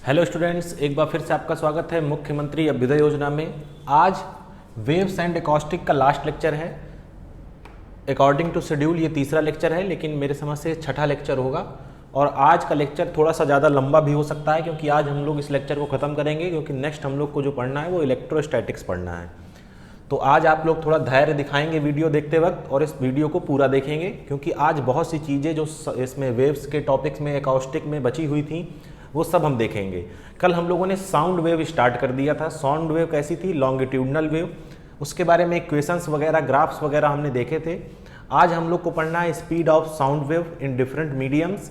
Hello students, एक बार फिर से आपका स्वागत है मुख्यमंत्री अभ्युदय योजना में। आज वेव्स एंड एकॉस्टिक का लास्ट लेक्चर है। अकॉर्डिंग टू शेड्यूल ये तीसरा लेक्चर है, लेकिन मेरे समझ से छठा लेक्चर होगा। और आज का लेक्चर थोड़ा सा ज़्यादा लंबा भी हो सकता है, क्योंकि आज हम लोग इस लेक्चर को ख़त्म करेंगे, क्योंकि नेक्स्ट हम लोग को जो पढ़ना है वो इलेक्ट्रोस्टैटिक्स पढ़ना है। तो आज आप लोग थोड़ा धैर्य दिखाएंगे वीडियो देखते वक्त, और इस वीडियो को पूरा देखेंगे, क्योंकि आज बहुत सी चीज़ें जो इसमें वेव्स के टॉपिक्स में एकॉस्टिक में बची हुई थी वो सब हम देखेंगे। कल हम लोगों ने साउंड वेव स्टार्ट कर दिया था। साउंड वेव कैसी थी? लॉन्गिट्यूडनल वेव, उसके बारे में इक्वेशंस वगैरह, ग्राफ्स वगैरह हमने देखे थे। आज हम लोग को पढ़ना है speed of sound wave in different mediums,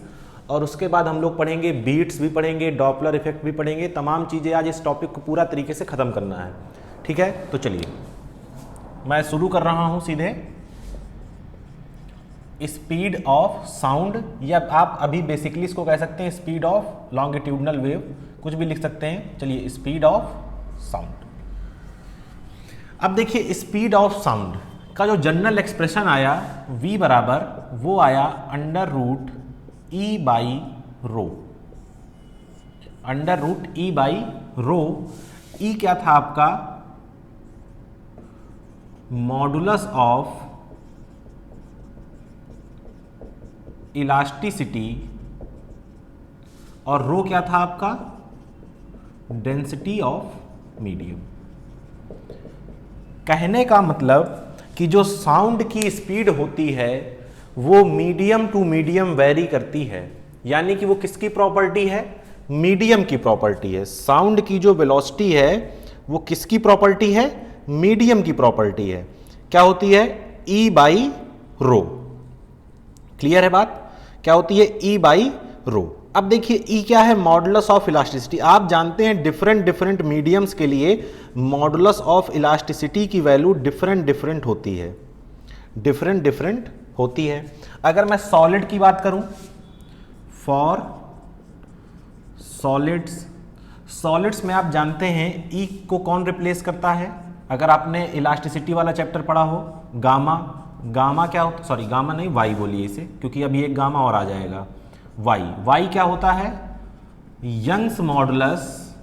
और उसके बाद हम लोग पढ़ेंगे बीट्स भी पढ़ेंगे, डॉपलर इफेक्ट भी पढ़ेंगे। तमाम चीज़ें आज इस टॉपिक को पूरा तरीके से ख़त्म करना है। ठीक है, तो चलिए मैं शुरू कर रहा हूँ सीधे। स्पीड ऑफ साउंड, या आप अभी बेसिकली इसको कह सकते हैं स्पीड ऑफ लॉन्गिट्यूडनल वेव, कुछ भी लिख सकते हैं। चलिए, स्पीड ऑफ साउंड। अब देखिए, स्पीड ऑफ साउंड का जो जनरल एक्सप्रेशन आया v बराबर, वो आया under root E by rho. Under root E by rho. E क्या था आपका? मॉडुलस ऑफ इलास्टिसिटी, और रो क्या था आपका? Density of medium. कहने का मतलब कि जो साउंड की स्पीड होती है वो मीडियम टू मीडियम वेरी करती है। यानी कि वो किसकी प्रॉपर्टी है? मीडियम की प्रॉपर्टी है। साउंड की जो वेलोसिटी है वो किसकी प्रॉपर्टी है? मीडियम की प्रॉपर्टी है। क्या होती है? ई बाई रो। क्लियर है बात? क्या होती है? ई बाई रो। अब देखिए, ई क्या है? Modulus of elasticity. आप जानते हैं डिफरेंट मीडियम्स के लिए मॉडुलस ऑफ इलास्टिसिटी की वैल्यू डिफरेंट होती है, डिफरेंट होती है। अगर मैं सॉलिड की बात करूं, फॉर सॉलिड्स में आप जानते हैं ई को कौन रिप्लेस करता है? अगर आपने इलास्टिसिटी वाला चैप्टर पढ़ा हो, गामा क्या होता? सॉरी, गामा नहीं, वाई बोलिए इसे, क्योंकि अभी एक गामा और आ जाएगा। वाई क्या होता है? Young's modulus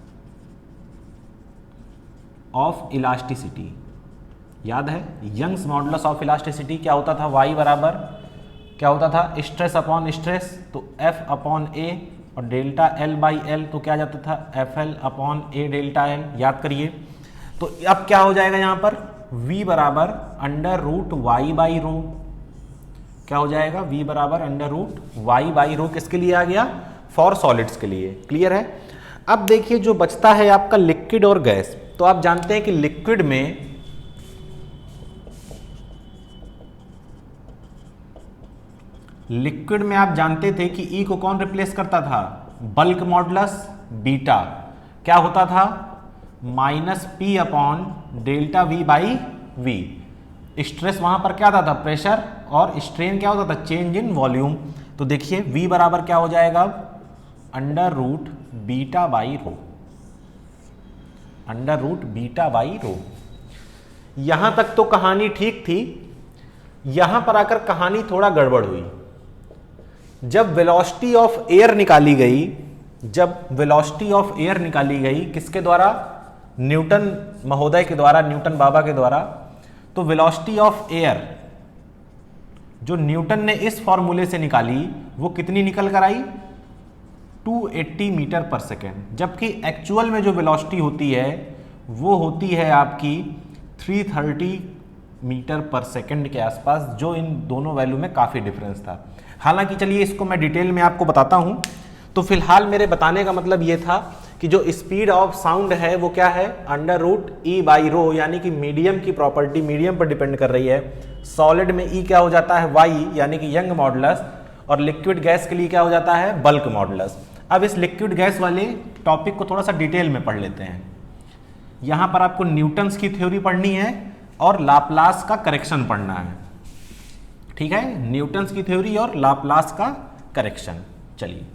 of elasticity. याद है? यंग्स मॉडुलस ऑफ इलास्टिसिटी क्या होता था? वाई बराबर क्या होता था? स्ट्रेस अपॉन स्ट्रेस, तो एफ अपॉन ए, और डेल्टा एल बाई एल, तो क्या जाता था? एफ एल अपॉन ए डेल्टा एल। याद करिए। तो अब क्या हो जाएगा यहाँ पर? v बराबर under root Y by rho. क्या हो जाएगा? v बराबर under root Y by rho. किसके लिए आ गया? फॉर सॉलिड्स के लिए। क्लियर है? अब देखिए, जो बचता है आपका लिक्विड और गैस। तो आप जानते हैं कि लिक्विड में आप जानते थे कि E को कौन रिप्लेस करता था? Bulk modulus beta. क्या होता था? Minus P upon delta V by V. Stress वहां पर क्या था? प्रेशर, और स्ट्रेन क्या होता था? Change in volume. तो देखिए, V बराबर क्या हो जाएगा? Under root beta by rho. Under root beta by rho. यहां तक तो कहानी ठीक थी। यहां पर आकर कहानी थोड़ा गड़बड़ हुई। जब वेलोसिटी ऑफ एयर निकाली गई, किसके द्वारा? न्यूटन महोदय के द्वारा, न्यूटन बाबा के द्वारा। तो वेलोसिटी ऑफ एयर जो न्यूटन ने इस फॉर्मूले से निकाली, वो कितनी निकल कर आई? 280 मीटर पर सेकेंड। जबकि एक्चुअल में जो वेलोसिटी होती है वो होती है आपकी 330 मीटर पर सेकेंड के आसपास, जो इन दोनों वैल्यू में काफ़ी डिफरेंस था। हालांकि चलिए, इसको मैं डिटेल में आपको बताता हूं। तो फिलहाल मेरे बताने का मतलब ये था कि जो स्पीड ऑफ साउंड है वो क्या है? Under root E by rho, यानी कि मीडियम की प्रॉपर्टी मीडियम पर डिपेंड कर रही है। सॉलिड में ई क्या हो जाता है? वाई, यानी कि यंग मॉडुलस, और लिक्विड गैस के लिए क्या हो जाता है? Bulk modulus. अब इस लिक्विड गैस वाले टॉपिक को थोड़ा सा डिटेल में पढ़ लेते हैं। यहां पर आपको न्यूटन्स की थ्योरी पढ़नी है और लाप्लास का करेक्शन पढ़ना है। ठीक है? न्यूटन्स की थ्योरी और लाप्लास का करेक्शन। चलिए,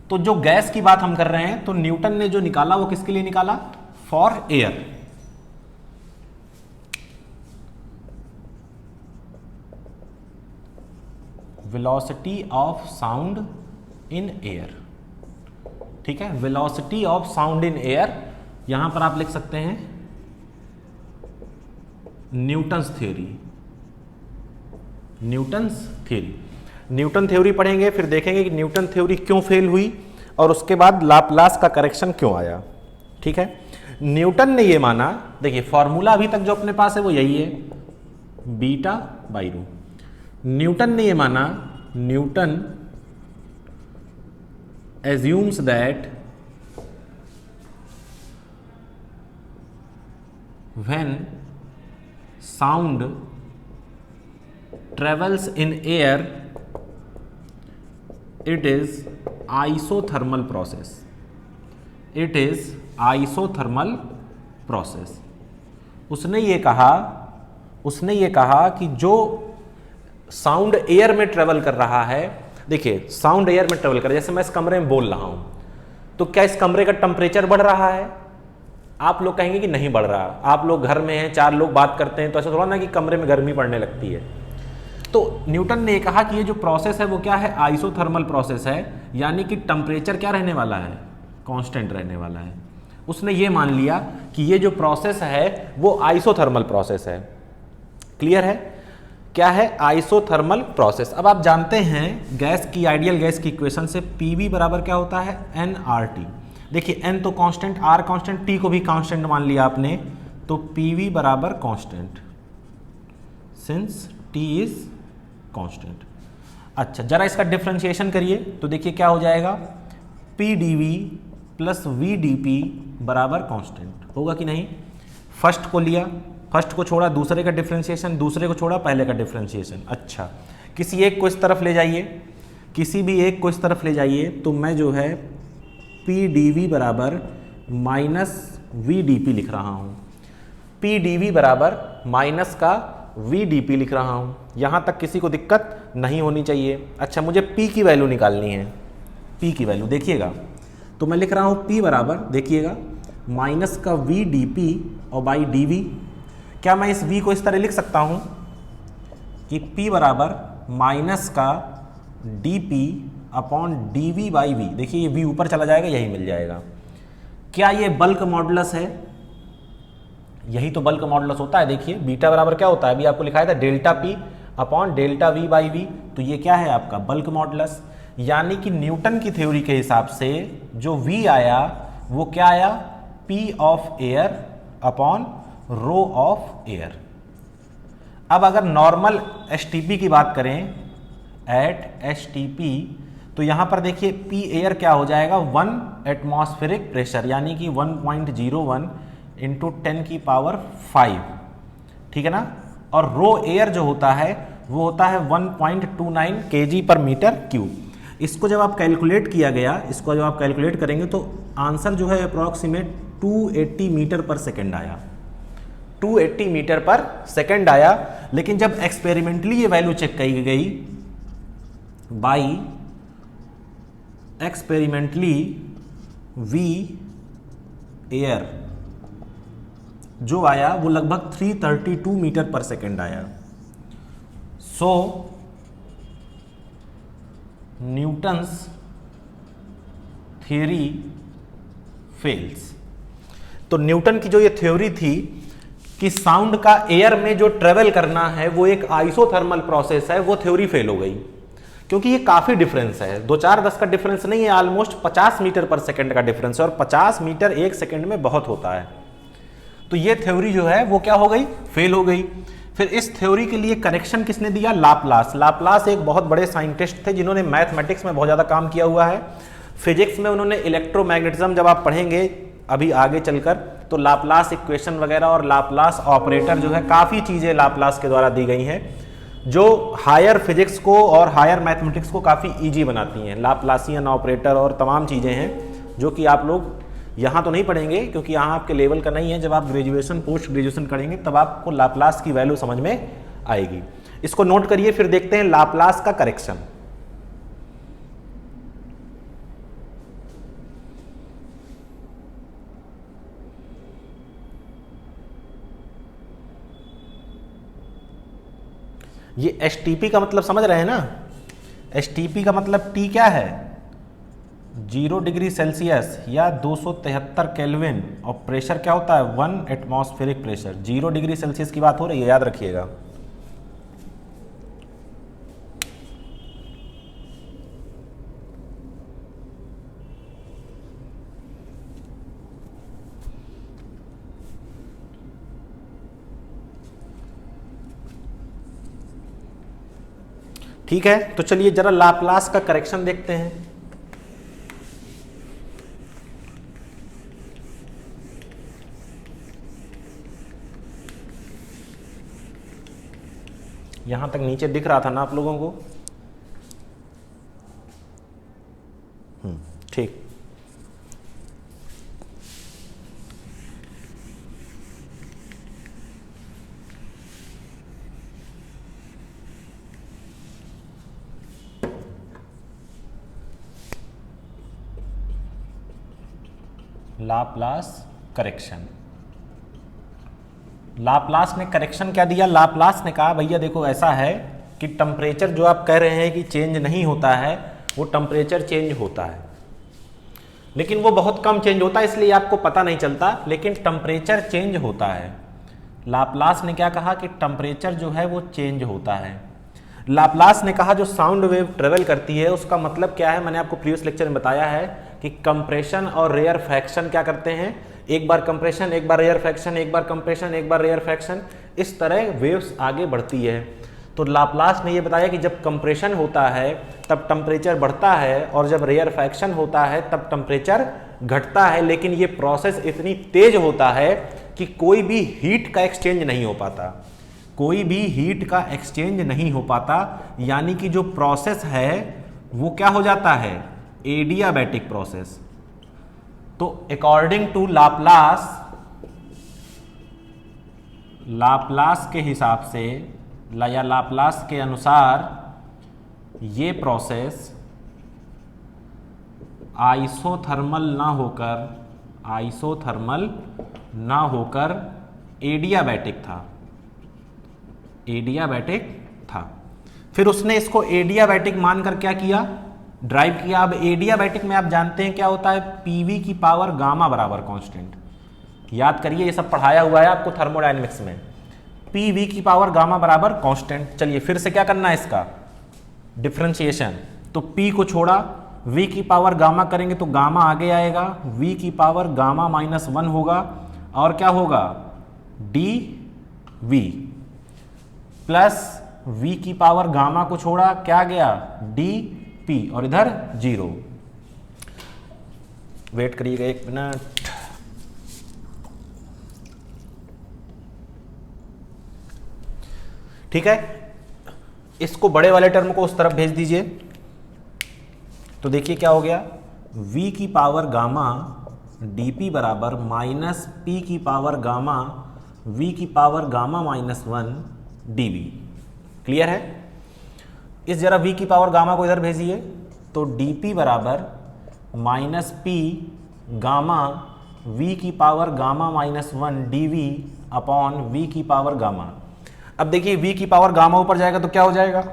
तो जो गैस की बात हम कर रहे हैं, तो न्यूटन ने जो निकाला वो किसके लिए निकाला? For air. Velocity of sound in air. ठीक है, velocity of sound in air, यहां पर आप लिख सकते हैं Newton's theory. Newton's theory, Newton theory पढ़ेंगे, फिर देखेंगे कि न्यूटन थ्योरी क्यों फेल हुई और उसके बाद लाप्लास का करेक्शन क्यों आया। ठीक है, न्यूटन ने ये माना, देखिए फॉर्मूला अभी तक जो अपने पास है वो यही है, बीटा बाई रू। न्यूटन ने ये माना, Newton assumes that when sound travels in air it is isothermal process, it is isothermal process। उसने ये कहा कि जो साउंड एयर में ट्रेवल कर रहा है, देखिए साउंड एयर में ट्रेवल कर, जैसे मैं इस कमरे में बोल रहा हूं तो क्या इस कमरे का टेम्परेचर बढ़ रहा है? आप लोग कहेंगे कि नहीं बढ़ रहा। आप लोग घर में हैं, 4 लोग बात करते हैं तो ऐसा थोड़ा ना कि कमरे में गर्मी पड़ने लगती है। तो न्यूटन ने कहा कि ये जो प्रोसेस है वो क्या है, आइसोथर्मल प्रोसेस है, यानी कि टेम्परेचर क्या रहने वाला है, कांस्टेंट रहने वाला है। उसने ये मान लिया कि ये जो प्रोसेस है वो आइसोथर्मल प्रोसेस है। क्लियर है? क्या है? Isothermal process. अब आप जानते हैं गैस की, आइडियल गैस की इक्वेशन से पीवी बराबर क्या होता है, nRT। देखिए n तो कांस्टेंट, r कांस्टेंट, t को भी कांस्टेंट मान लिया आपने, तो पीवी बराबर constant since t is constant. अच्छा, जरा इसका डिफरेंशिएशन करिए तो देखिए क्या हो जाएगा, pdv प्लस vdp बराबर कांस्टेंट होगा कि नहीं। फर्स्ट को लिया, फर्स्ट को छोड़ा, दूसरे का डिफरेंशिएशन, दूसरे को छोड़ा, पहले का डिफरेंशिएशन। अच्छा, किसी एक को इस तरफ ले जाइए, किसी भी एक को इस तरफ ले जाइए, तो मैं जो है पी डी वी बराबर माइनस वी डी पी लिख रहा हूँ। पी डी वी बराबर माइनस का वी डी पी लिख रहा हूँ। यहाँ तक किसी को दिक्कत नहीं होनी चाहिए। अच्छा, मुझे पी की वैल्यू निकालनी है, पी की वैल्यू देखिएगा, तो मैं लिख रहा हूँ पी बराबर, देखिएगा, माइनस का वी डी पी और बाई डी वी। क्या मैं इस v को इस तरह लिख सकता हूं कि p बराबर माइनस का dp upon dv by v। देखिए ये v ऊपर चला जाएगा, यही मिल जाएगा। क्या ये बल्क मॉडुलस है? यही तो बल्क मॉडुलस होता है। देखिए बीटा बराबर क्या होता है, अभी आपको लिखाया था delta p upon delta v by v, तो ये क्या है आपका बल्क मॉडुलस। यानी कि न्यूटन की थ्योरी के हिसाब से जो v आया वो क्या आया, p of air upon rho of air. अब अगर नॉर्मल एसटीपी की बात करें, एट एसटीपी, तो यहां पर देखिए पी एयर क्या हो जाएगा, 1 एटमॉस्फेरिक प्रेशर, यानी कि 1.01 इंटू 10 की पावर 5, ठीक है ना। और रो एयर जो होता है वो होता है 1.29 केजी पर मीटर क्यूब। इसको जब आप कैलकुलेट किया गया, इसको जब आप कैलकुलेट करेंगे तो आंसर जो है अप्रॉक्सीमेट 280 मीटर पर सेकेंड आया, 280 मीटर पर सेकेंड आया। लेकिन जब एक्सपेरिमेंटली ये वैल्यू चेक की गई बाई एक्सपेरिमेंटली वी एयर, जो आया वो लगभग 332 मीटर पर सेकेंड आया। सो न्यूटन्स थ्योरी फेल्स। तो न्यूटन की जो ये थ्योरी थी कि साउंड का एयर में जो ट्रेवल करना है वो एक आइसोथर्मल प्रोसेस है, वो थ्योरी फेल हो गई, क्योंकि ये काफी डिफरेंस है, 2-4-10 का डिफरेंस नहीं है, ऑलमोस्ट 50 मीटर पर सेकंड का डिफरेंस है, और 50 मीटर एक सेकंड में बहुत होता है। तो ये थ्योरी जो है वो क्या हो गई, फेल हो गई। फिर इस थ्योरी के लिए करेक्शन किसने दिया, लाप्लास। लाप्लास एक बहुत बड़े साइंटिस्ट थे जिन्होंने मैथमेटिक्स में बहुत ज्यादा काम किया हुआ है। फिजिक्स में उन्होंने इलेक्ट्रोमैग्नेटिज्म, जब आप पढ़ेंगे अभी आगे चलकर, तो लाप्लास इक्वेशन वगैरह और लाप्लास ऑपरेटर जो है, काफ़ी चीज़ें लाप्लास के द्वारा दी गई हैं जो हायर फिजिक्स को और हायर मैथमेटिक्स को काफ़ी इजी बनाती हैं। लाप्लासियन ऑपरेटर और तमाम चीज़ें हैं जो कि आप लोग यहाँ तो नहीं पढ़ेंगे क्योंकि यहाँ आपके लेवल का नहीं है। जब आप ग्रेजुएशन पोस्ट ग्रेजुएशन करेंगे तब आपको लाप्लास की वैल्यू समझ में आएगी। इसको नोट करिए, फिर देखते हैं लाप्लास का करेक्शन। ये STP का मतलब समझ रहे हैं ना, STP का मतलब T क्या है, 0 डिग्री सेल्सियस या 273 केल्विन और प्रेशर क्या होता है 1 एटमॉस्फेरिक प्रेशर। 0 डिग्री सेल्सियस की बात हो रही है, याद रखिएगा। ठीक है, तो चलिए जरा लाप्लास का करेक्शन देखते हैं। यहां तक नीचे दिख रहा था ना आप लोगों को? ठीक। Laplace correction. लाप्लास ने करेक्शन क्या दिया? लाप्लास ने कहा भैया देखो ऐसा है कि टेम्परेचर जो आप कह रहे हैं कि चेंज नहीं होता है, वो टेम्परेचर चेंज होता है, लेकिन वो बहुत कम चेंज होता है, इसलिए आपको पता नहीं चलता, लेकिन टेम्परेचर चेंज होता है। लाप्लास ने क्या कहा कि टेम्परेचर जो है वो चेंज होता है। लाप्लास ने कहा जो साउंड वेव ट्रेवल करती है उसका मतलब क्या है, मैंने आपको प्रीवियस लेक्चर में बताया है कि कंप्रेशन और रेयरफैक्शन क्या करते हैं, एक बार कंप्रेशन एक बार रेयरफैक्शन, एक बार कंप्रेशन एक बार रेयरफैक्शन, इस तरह वेव्स आगे बढ़ती है। तो लाप्लास ने ये बताया कि जब कंप्रेशन होता है तब टेम्परेचर बढ़ता है और जब रेयरफैक्शन होता है तब टेम्परेचर घटता है, लेकिन ये प्रोसेस इतनी तेज होता है कि कोई भी हीट का एक्सचेंज नहीं हो पाता, कोई भी हीट का एक्सचेंज नहीं हो पाता, यानी कि जो प्रोसेस है वो क्या हो जाता है, एडियाबैटिक प्रोसेस। तो अकॉर्डिंग टू लाप्लास, लाप्लास के हिसाब से या लाप्लास के अनुसार ये प्रोसेस आइसोथर्मल ना होकर एडियाबैटिक था। फिर उसने इसको एडियाबैटिक मानकर क्या किया, ड्राइव किया। अब एडियाबैटिक में आप जानते हैं क्या होता है, पीवी की पावर गामा बराबर कांस्टेंट। याद करिए, ये सब पढ़ाया हुआ है आपको थर्मोडायनेमिक्स में, पीवी की पावर गामा बराबर कांस्टेंट। चलिए फिर से क्या करना है इसका डिफरेंशिएशन, तो पी को छोड़ा, वी की पावर गामा करेंगे तो गामा आगे आएगा, वी की पावर गामा -1 होगा, और क्या होगा डी वी, प्लस वी की पावर गामा को छोड़ा क्या गया डी पी, और इधर 0। वेट करिएगा 1 मिनट। ठीक है, इसको बड़े वाले टर्म को उस तरफ भेज दीजिए, तो देखिए क्या हो गया, v की पावर गामा dp बराबर माइनस p की पावर गामा v की पावर गामा -1 dv। क्लियर है? इस जरा v की पावर गामा को इधर भेजिए, तो dp बराबर माइनस p गामा v की power gamma -1 dv upon v की पावर गामा। अब देखिए v की पावर गामा ऊपर जाएगा तो क्या हो जाएगा,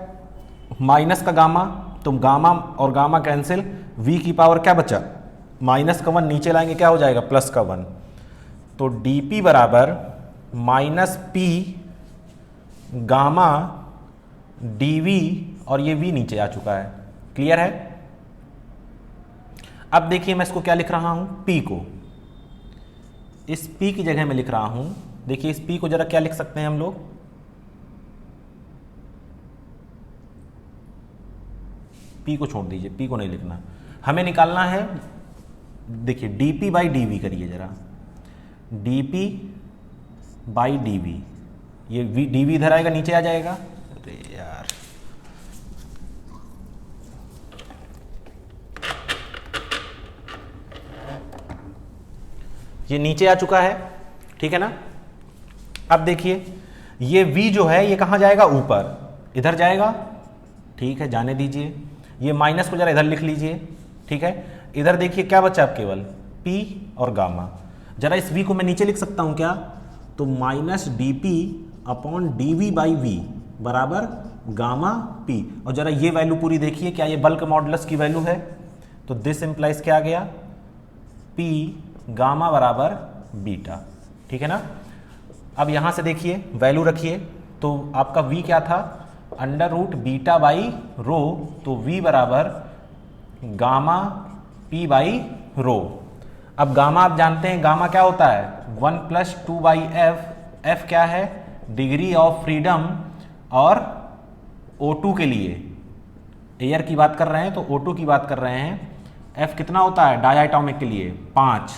माइनस का गामा, तो गामा और गामा कैंसिल, v की पावर क्या बचा माइनस का 1, नीचे लाएंगे क्या हो जाएगा प्लस का 1, तो dp बराबर माइनस p गामा dv, और ये v नीचे आ चुका है। क्लियर है? अब देखिए मैं इसको क्या लिख रहा हूं, p को, इस p की जगह में लिख रहा हूं। देखिए इस p को जरा क्या लिख सकते हैं हम लोग, p को छोड़ दीजिए, p को नहीं लिखना, हमें निकालना है, देखिए dp बाई डी वी करिए जरा, dp बाई डी वी, ये डी वी इधर आएगा नीचे आ जाएगा, अरे यार ये नीचे आ चुका है, ठीक है ना। अब देखिए ये v जो है ये कहाँ जाएगा, ऊपर, इधर जाएगा, ठीक है जाने दीजिए, ये माइनस को जरा इधर लिख लीजिए, ठीक है। इधर देखिए क्या बचा अब केवल p और गामा, जरा इस v को मैं नीचे लिख सकता हूं क्या, तो minus D P upon D V by V बराबर गामा p, और जरा ये वैल्यू पूरी देखिए, क्या ये बल्क मॉडुलस की वैल्यू है, तो दिस इंप्लाइज क्या आ गया, P गामा बराबर बीटा, ठीक है ना। अब यहां से देखिए वैल्यू रखिए, तो आपका V क्या था, under root beta by rho, तो V बराबर गामा P बाई रो। अब गामा आप जानते हैं, गामा क्या होता है 1 प्लस 2 बाई एफ। एफ क्या है, डिग्री ऑफ फ्रीडम, और O2 के लिए एयर की बात कर रहे हैं तो O2 की बात कर रहे हैं। F कितना होता है डायटोमिक के लिए 5,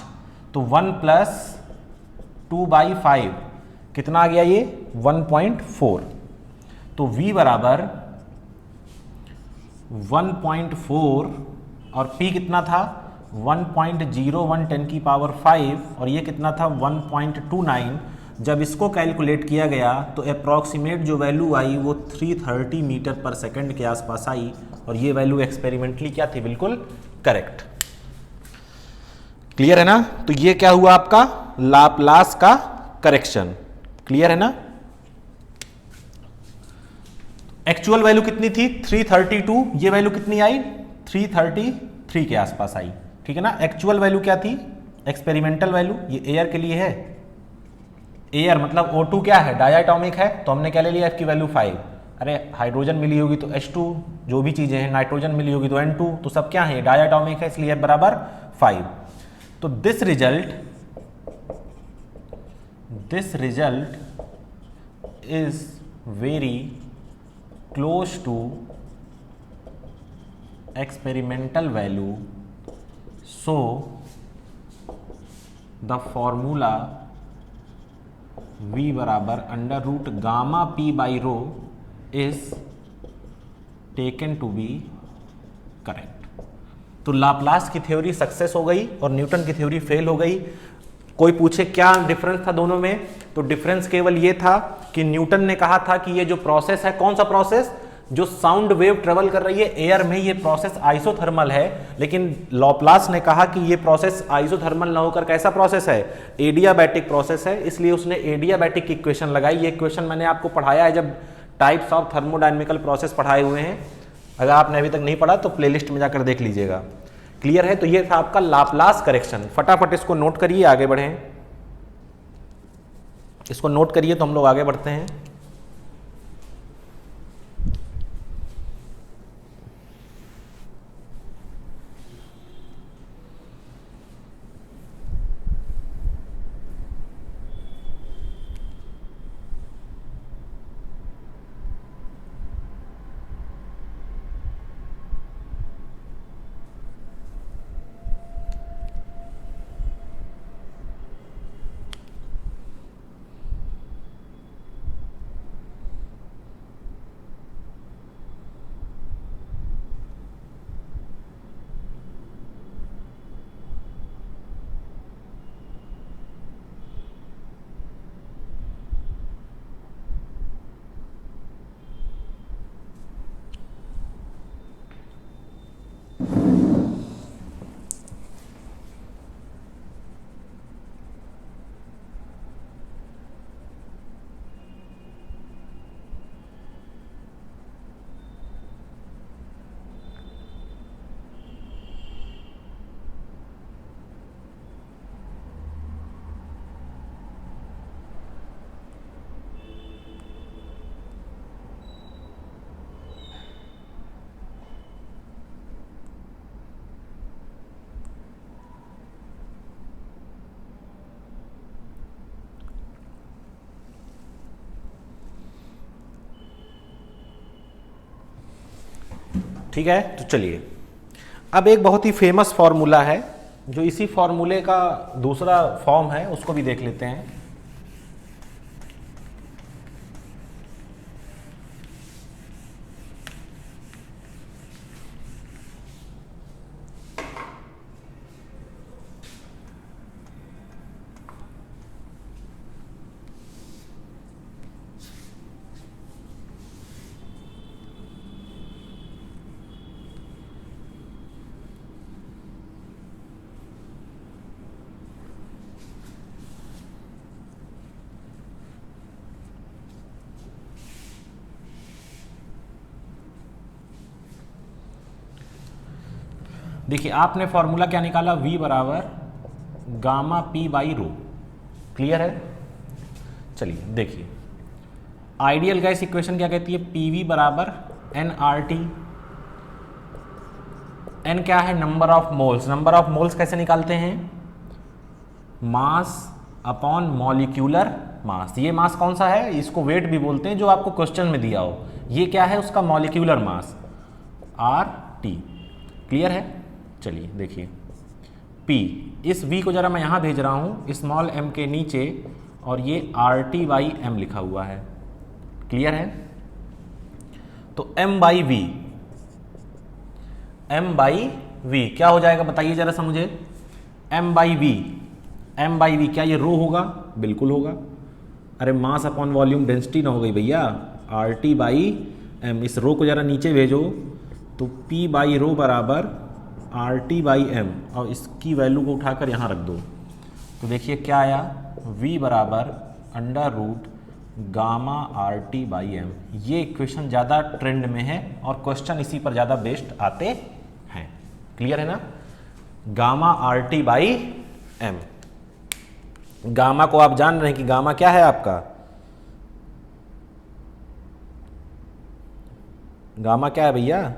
तो 1 प्लस 2 बाई 5 कितना आ गया ये 1.4। तो V बराबर 1.4 और P कितना था 1.01 10 की पावर 5 और ये कितना था 1.29। जब इसको कैलकुलेट किया गया तो अप्रॉक्सीमेट जो वैल्यू आई वो 330 मीटर पर सेकंड के आसपास आई, और ये वैल्यू एक्सपेरिमेंटली क्या थी, बिल्कुल करेक्ट। क्लियर है ना। तो ये क्या हुआ आपका लाप्लास का करेक्शन, क्लियर है ना। एक्चुअल वैल्यू कितनी थी 332, ये वैल्यू कितनी आई 333 के आसपास आई, ठीक है ना। एक्चुअल वैल्यू क्या थी, एक्सपेरिमेंटल वैल्यू, ये एयर के लिए है। एयर मतलब O2 क्या है डायटोमिक है, तो हमने क्या ले लिया F की वैल्यू 5। अरे हाइड्रोजन मिली होगी तो H2, जो भी चीजें हैं, नाइट्रोजन मिली होगी तो N2, तो सब क्या है डायटोमिक है, इसलिए F बराबर 5। तो this result is very close to experimental value, so the formula V बराबर under root gamma P by rho is taken to be correct. तो लाप्लास की थ्योरी सक्सेस हो गई और न्यूटन की थ्योरी फेल हो गई। कोई पूछे क्या डिफरेंस था दोनों में, तो डिफरेंस केवल ये था कि न्यूटन ने कहा था कि ये जो प्रोसेस है, कौन सा प्रोसेस, जो साउंड वेव ट्रेवल कर रही है एयर में, ये प्रोसेस आइसोथर्मल है। लेकिन लॉप्लास ने कहा कि ये प्रोसेस आइसोथर्मल ना होकर कैसा प्रोसेस है, एडियाबैटिक प्रोसेस है, इसलिए उसने एडियाबैटिक की इक्वेशन लगाई। ये इक्वेशन मैंने आपको पढ़ाया है जब टाइप्स ऑफ थर्मोडायनेमिकल प्रोसेस पढ़ाए हुए हैं। अगर आपने अभी तक नहीं पढ़ा तो प्लेलिस्ट में जाकर देख लीजिएगा। क्लियर है। तो ये था आपका लाप्लास करेक्शन। फटाफट इसको नोट करिए, आगे बढ़ें। इसको नोट करिए तो हम लोग आगे बढ़ते हैं। ठीक है। तो चलिए अब एक बहुत ही फेमस फॉर्मूला है जो इसी फॉर्मूले का दूसरा फॉर्म है, उसको भी देख लेते हैं। देखिए आपने फॉर्मूला क्या निकाला, V बराबर gamma P by row. Clear है। चलिए देखिए आइडियल गैस इक्वेशन क्या कहती है, PV बराबर nRT। n क्या है, number of moles. Number of moles कैसे निकालते हैं, मास अपॉन मॉलिक्यूलर मास। ये मास कौन सा है, इसको वेट भी बोलते हैं, जो आपको क्वेश्चन में दिया हो। ये क्या है, उसका मॉलिक्यूलर मास RT। क्लियर है। चलिए देखिए P, इस V को जरा मैं यहाँ भेज रहा हूँ स्मॉल m के नीचे, और ये RT बाई m लिखा हुआ है। क्लियर है। तो m बाई V क्या हो जाएगा बताइए जरा सा मुझे, m बाई V क्या ये रो होगा, बिल्कुल होगा। अरे मास अपॉन वॉल्यूम डेंसिटी ना हो गई भैया, RT बाई m। इस रो को जरा नीचे भेजो, तो P बाई रो बराबर RT बाई m, और इसकी वैल्यू को उठाकर यहाँ रख दो, तो देखिए क्या आया, V बराबर under root gamma RT by m। ये इक्वेशन ज़्यादा ट्रेंड में है और क्वेश्चन इसी पर ज़्यादा बेस्ड आते हैं। क्लियर है ना, gamma RT by m। Gamma को आप जान रहे हैं कि गामा क्या है आपका, गामा क्या है भैया,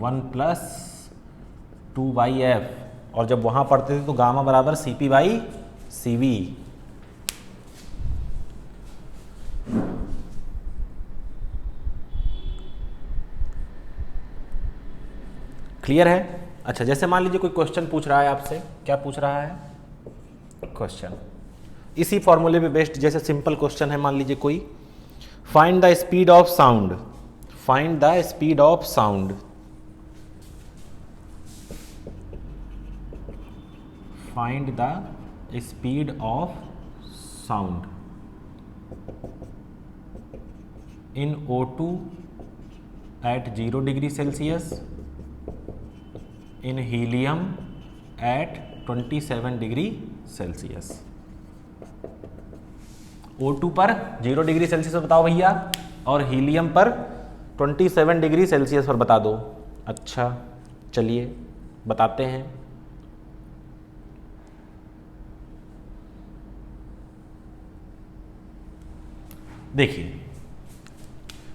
1+2/f, और जब वहां पढ़ते थे तो गामा बराबर CP बाई CV। क्लियर है। अच्छा जैसे मान लीजिए कोई क्वेश्चन पूछ रहा है आपसे, क्या पूछ रहा है क्वेश्चन, इसी फॉर्मूले पे बेस्ड, जैसे सिंपल क्वेश्चन है, मान लीजिए कोई, find the speed of sound, find the speed of sound, find the speed of sound in O2 at 0 degree Celsius, in helium at 27 degree Celsius. O2 पर 0 डिग्री सेल्सियस पर बताओ भैया, और हीलियम पर 27 डिग्री सेल्सियस पर बता दो। अच्छा चलिए बताते हैं। देखिए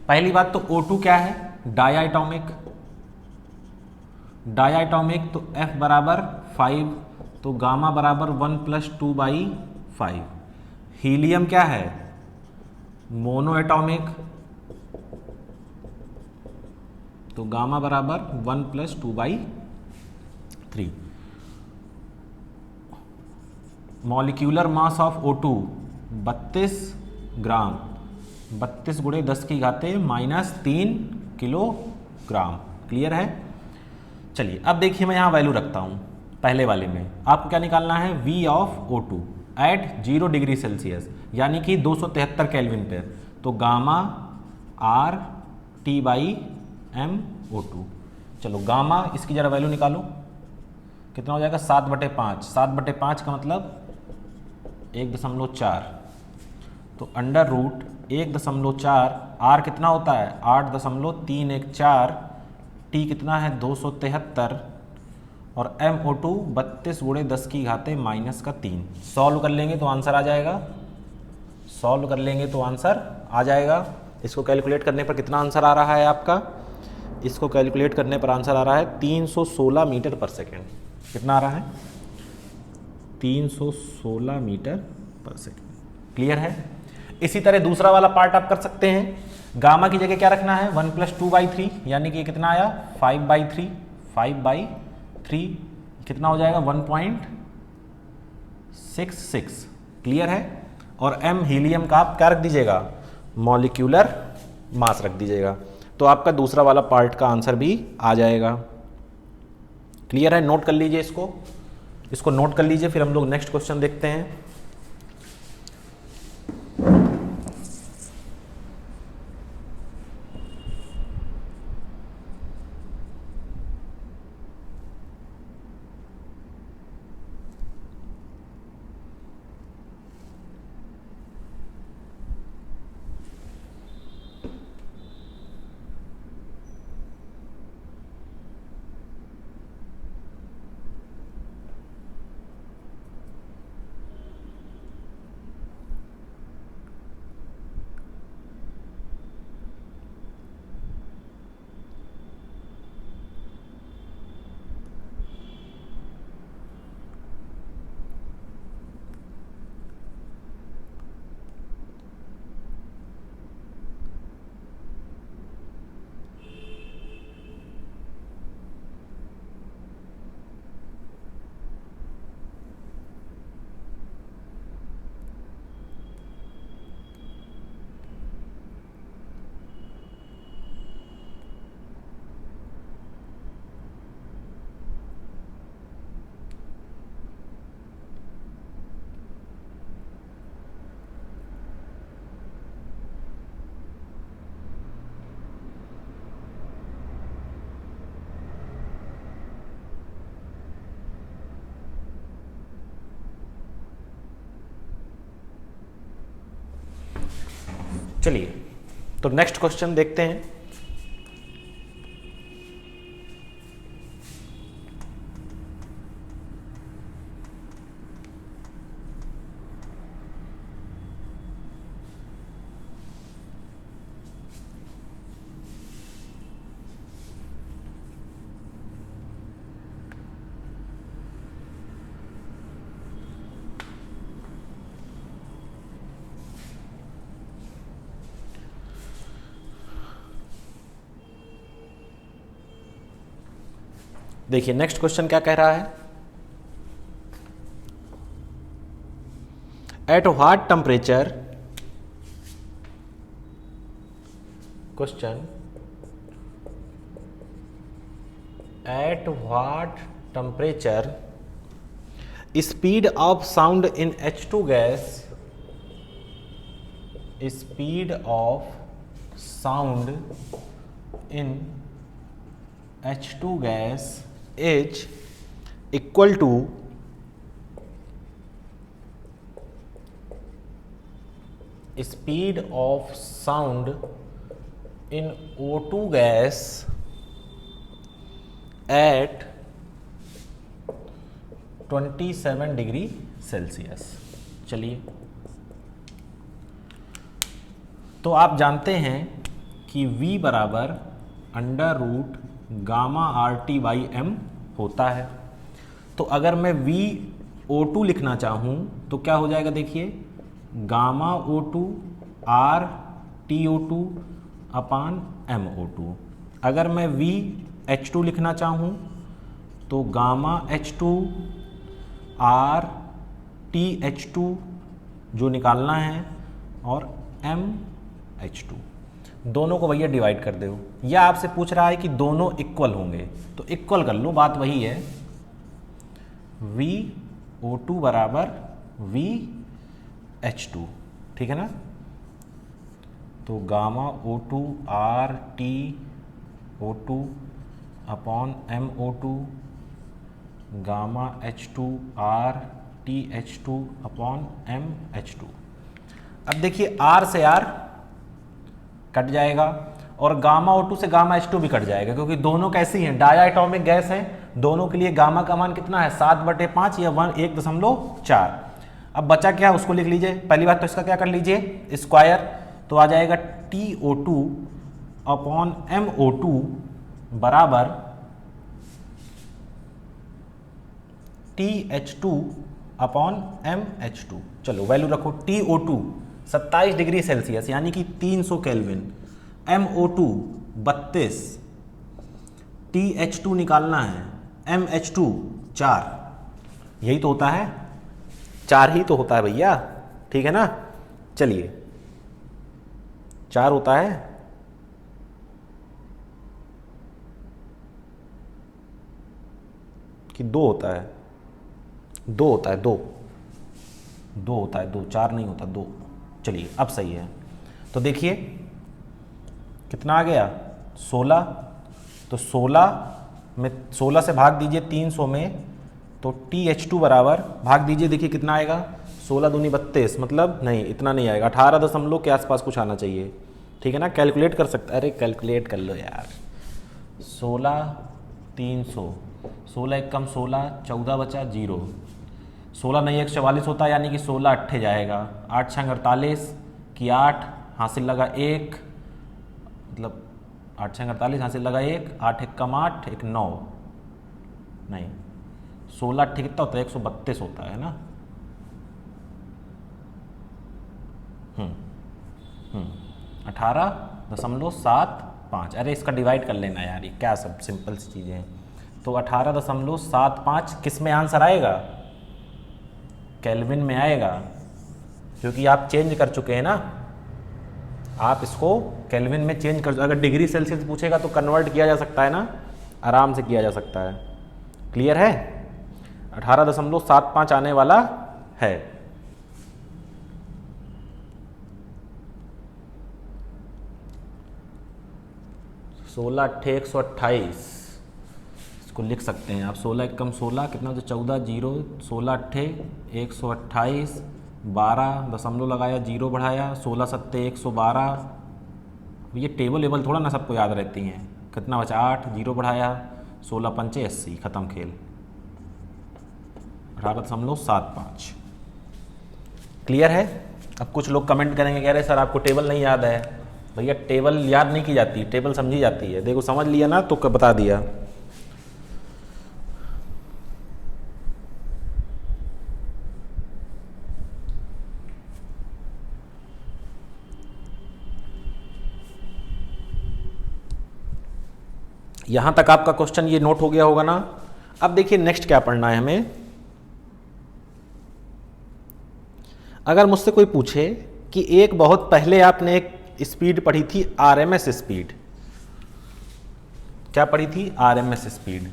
पहली बात तो O2 क्या है, डायटोमिक, डायटोमिक तो F बराबर 5, तो गामा बराबर 1+2/5। हीलियम क्या है, मोनोएटॉमिक, तो गामा बराबर 1+2/3। मॉलिक्यूलर मास ऑफ O2 32 ग्राम, 32 गुणे 10 की घाते -3 किलोग्राम। क्लियर है। चलिए अब देखिए मैं यहाँ वैल्यू रखता हूँ, पहले वाले में आपको क्या निकालना है, V of O2 at 0 degree Celsius, यानी कि 273 केल्विन पे, तो gamma RT by m O2। चलो गामा, इसकी जरा वैल्यू निकालो, कितना हो जाएगा, 7/5। 7/5 का मतलब 1.4, तो अंडर रूट 1.4, R कितना होता है 8.314, T कितना है 273, और MO2 32 गुणे 10 की घाते -3। सॉल्व कर लेंगे तो आंसर आ जाएगा, सॉल्व कर लेंगे तो आंसर आ जाएगा। इसको कैलकुलेट करने पर कितना आंसर आ रहा है आपका, इसको कैलकुलेट करने पर आंसर आ रहा है 316 मीटर पर सेकेंड। कितना आ रहा है, 316 मीटर पर सेकेंड। क्लियर है। इसी तरह दूसरा वाला पार्ट आप कर सकते हैं, गामा की जगह क्या रखना है, 1+2/3, यानी कि कितना आया 5/3, 5/3 कितना हो जाएगा 1.66। क्लियर है। और m हीलियम का आप क्या रख दीजिएगा, मॉलिक्यूलर मास रख दीजिएगा, तो आपका दूसरा वाला पार्ट का आंसर भी आ जाएगा। क्लियर है। नोट कर लीजिए इसको, इसको नोट कर लीजिए, फिर हम लोग नेक्स्ट क्वेश्चन देखते हैं। चलिए तो नेक्स्ट क्वेश्चन देखते हैं। देखिए नेक्स्ट क्वेश्चन क्या कह रहा है, at what temperature, question at what temperature speed of sound in H2 gas, speed of sound in H2 gas is equal to speed of sound in O2 gas at 27 degree Celsius. चलिए तो आप जानते हैं कि V बराबर under root gamma R T by M होता है। तो अगर मैं VO2 लिखना चाहूँ तो क्या हो जाएगा, देखिए गामा O2 आर TO2 अपान MO2। अगर मैं VH2 लिखना चाहूँ तो गामा H2 आर TH2 जो निकालना है और MH2, दोनों को भैया डिवाइड कर दो। या आपसे पूछ रहा है कि दोनों इक्वल होंगे तो इक्वल कर लो, बात वही है। VO2 बराबर VH2, ठीक है ना। तो gamma O2 R TO2 upon MO2 gamma H2 R TH2 upon MH2। अब देखिए R से R कट जाएगा और गामा O2 से गामा H2 भी कट जाएगा, क्योंकि दोनों कैसी हैं, डायटोमिक गैस हैं। दोनों के लिए गामा का मान कितना है, 7/5 या 1.4। अब बचा क्या, उसको लिख लीजिए। पहली बात तो इसका क्या कर लीजिए, स्क्वायर, तो आ जाएगा TO2 अपॉन MO2 बराबर TH2 अपॉन MH2। चलो वैल्यू रखो, TO2 27 डिग्री सेल्सियस यानी कि 300 केल्विन, MO2 32, TH2 निकालना है, MH2 4, यही तो होता है, 4 ही तो होता है भैया, ठीक है ना। चलिए 4 होता है, कि 2 होता है, 2 होता है, 2 होता है, 2, 4 नहीं होता, 2। चलिए अब सही है। तो देखिए कितना आ गया, 16। तो 16 से भाग दीजिए 300 में, तो TH2 बराबर भाग दीजिए, देखिए कितना आएगा, 16 दूनी 32, मतलब नहीं इतना नहीं आएगा, 18 दशमलव के आसपास कुछ आना चाहिए, ठीक है ना। कैलकुलेट कर सकते, अरे कैलकुलेट कर लो यार। 16 300, 16 एक कम 16, 14 बचा 0, 16 नहीं 1 44 होता है, यानी कि 16 अट्ठे जाएगा, 8 6 48 की 8 हासिल लगा 1, मतलब 8 6 48 हासिल लगा 1, 8 1 कम 8, 1 9, नहीं 16 अट्ठे कितना होता है, 132 होता है ना। 18.75, अरे इसका डिवाइड कर लेना यार, ये क्या सब सिंपल सी चीज़ें हैं। तो 18.75 किस में आंसर आएगा, केल्विन में आएगा, क्योंकि आप चेंज कर चुके हैं ना, आप इसको केल्विन में चेंज कर, अगर डिग्री सेल्सियस पूछेगा तो कन्वर्ट किया जा सकता है ना, आराम से किया जा सकता है। क्लियर है, 18.75 आने वाला है। सोलह अट्ठे 128, इसको लिख सकते हैं आप, 16 एक कम 16 कितना, तो 14 0, 16 अट्ठे 128 12 दशमलव लगाया, 0 बढ़ाया, 16 सत्ते 112। ये टेबल वेबल थोड़ा ना सबको याद रहती हैं। कितना बचा, 8, 0 बढ़ाया, 16 पंचे 80, ख़त्म खेल। 18.75। क्लियर है। अब कुछ लोग कमेंट करेंगे, कह रहे सर आपको टेबल नहीं याद है। भैया टेबल याद नहीं की जाती, टेबल समझी जाती है। देखो समझ लिया ना तो बता दिया। यहां तक आपका क्वेश्चन ये नोट हो गया होगा ना। अब देखिए नेक्स्ट क्या पढ़ना है हमें। अगर मुझसे कोई पूछे कि एक बहुत पहले आपने एक स्पीड पढ़ी थी, आरएमएस स्पीड, क्या पढ़ी थी, RMS speed,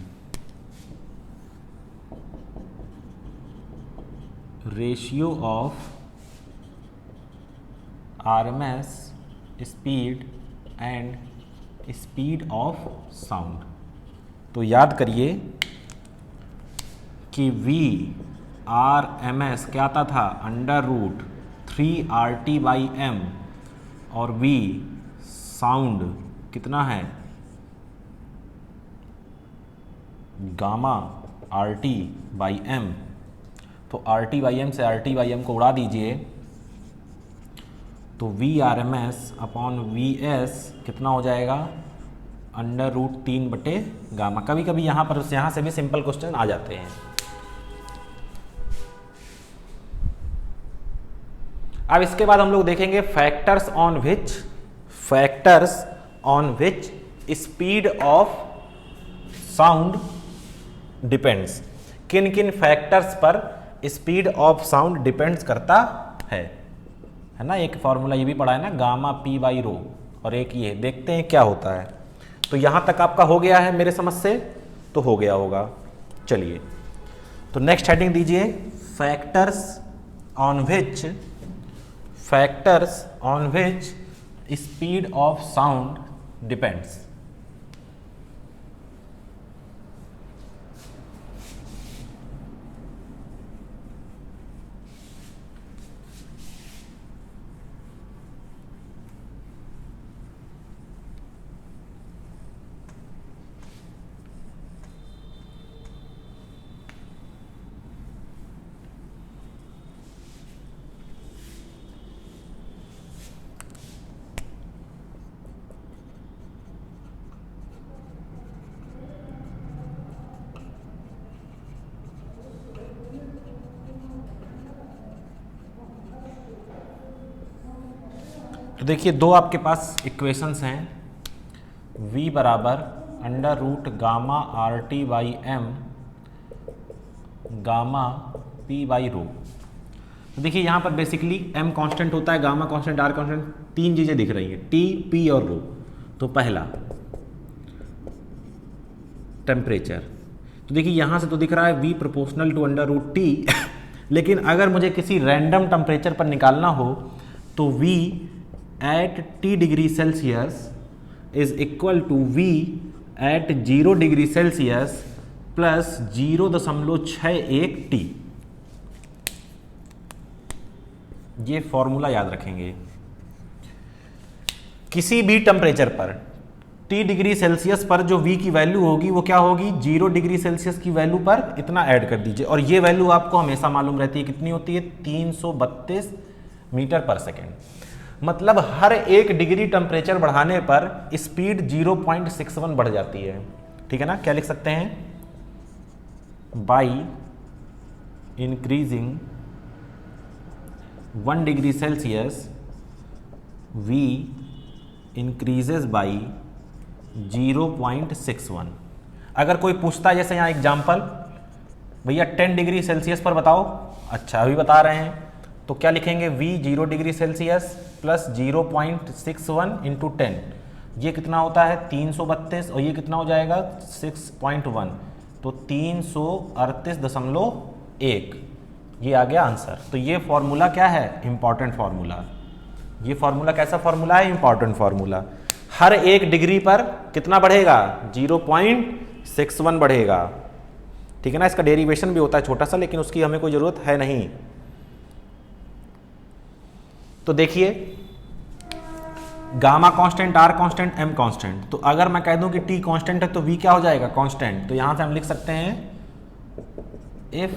ratio of RMS speed and speed of sound. तो याद करिए कि V RMS क्या आता था, √3RT/m, और V साउंड कितना है, गामा RT/m। तो RT/m से RT/m को उड़ा दीजिए तो VRMS अपॉन VS कितना हो जाएगा, √3/गामा। कभी कभी यहाँ पर यहाँ से भी सिंपल क्वेश्चन आ जाते हैं। अब इसके बाद हम लोग देखेंगे factors on which speed of sound depends. किन किन फैक्टर्स पर स्पीड ऑफ साउंड डिपेंड्स करता है ना। एक फॉर्मूला ये भी पढ़ा है ना, गामा P/ρ, और एक ये, देखते हैं क्या होता है। तो यहां तक आपका हो गया है मेरे समझ से, तो हो गया होगा। चलिए तो नेक्स्ट हेडिंग दीजिए, factors on which speed of sound depends. तो देखिए दो आपके पास इक्वेशंस हैं, V बराबर √गामा RT/m गामा P/ρ। तो देखिए यहाँ पर बेसिकली m कांस्टेंट होता है, गामा कांस्टेंट, r कांस्टेंट, तीन चीज़ें दिख रही हैं, T, P और ρ। तो पहला टेम्परेचर, तो देखिए यहाँ से तो दिख रहा है V प्रोपोर्शनल टू √T लेकिन अगर मुझे किसी रैंडम टेम्परेचर पर निकालना हो तो V at T degree Celsius is equal to V at 0 degree Celsius plus 0.61 T। ये फॉर्मूला याद रखेंगे। किसी भी टेम्परेचर पर T डिग्री सेल्सियस पर जो V की वैल्यू होगी वो क्या होगी, 0 डिग्री सेल्सियस की वैल्यू पर इतना ऐड कर दीजिए, और ये वैल्यू आपको हमेशा मालूम रहती है, कितनी होती है, 332 मीटर पर सेकेंड। मतलब हर 1 डिग्री टेम्परेचर बढ़ाने पर स्पीड 0.61 बढ़ जाती है। ठीक है ना। क्या लिख सकते हैं, by increasing 1 degree Celsius V increases by 0.61। अगर कोई पूछता है, जैसे यहाँ एग्जाम्पल, भैया 10 डिग्री सेल्सियस पर बताओ, अच्छा अभी बता रहे हैं, तो क्या लिखेंगे, V 0 degree Celsius plus 0.61 into 10, ये कितना होता है 332, और ये कितना हो जाएगा 6.1, तो 338.1, ये आ गया आंसर। तो ये फॉर्मूला क्या है, इंपॉर्टेंट फॉर्मूला। ये फॉर्मूला कैसा फॉर्मूला है, इंपॉर्टेंट फॉर्मूला। हर 1 डिग्री पर कितना बढ़ेगा, 0.61 बढ़ेगा। ठीक है ना। इसका डेरिवेशन भी होता है छोटा सा, लेकिन उसकी हमें कोई ज़रूरत है नहीं। तो देखिए gamma constant, R constant, M constant, तो अगर मैं कह दूं कि टी कांस्टेंट है तो वी क्या हो जाएगा, कांस्टेंट। तो यहां से हम लिख सकते हैं if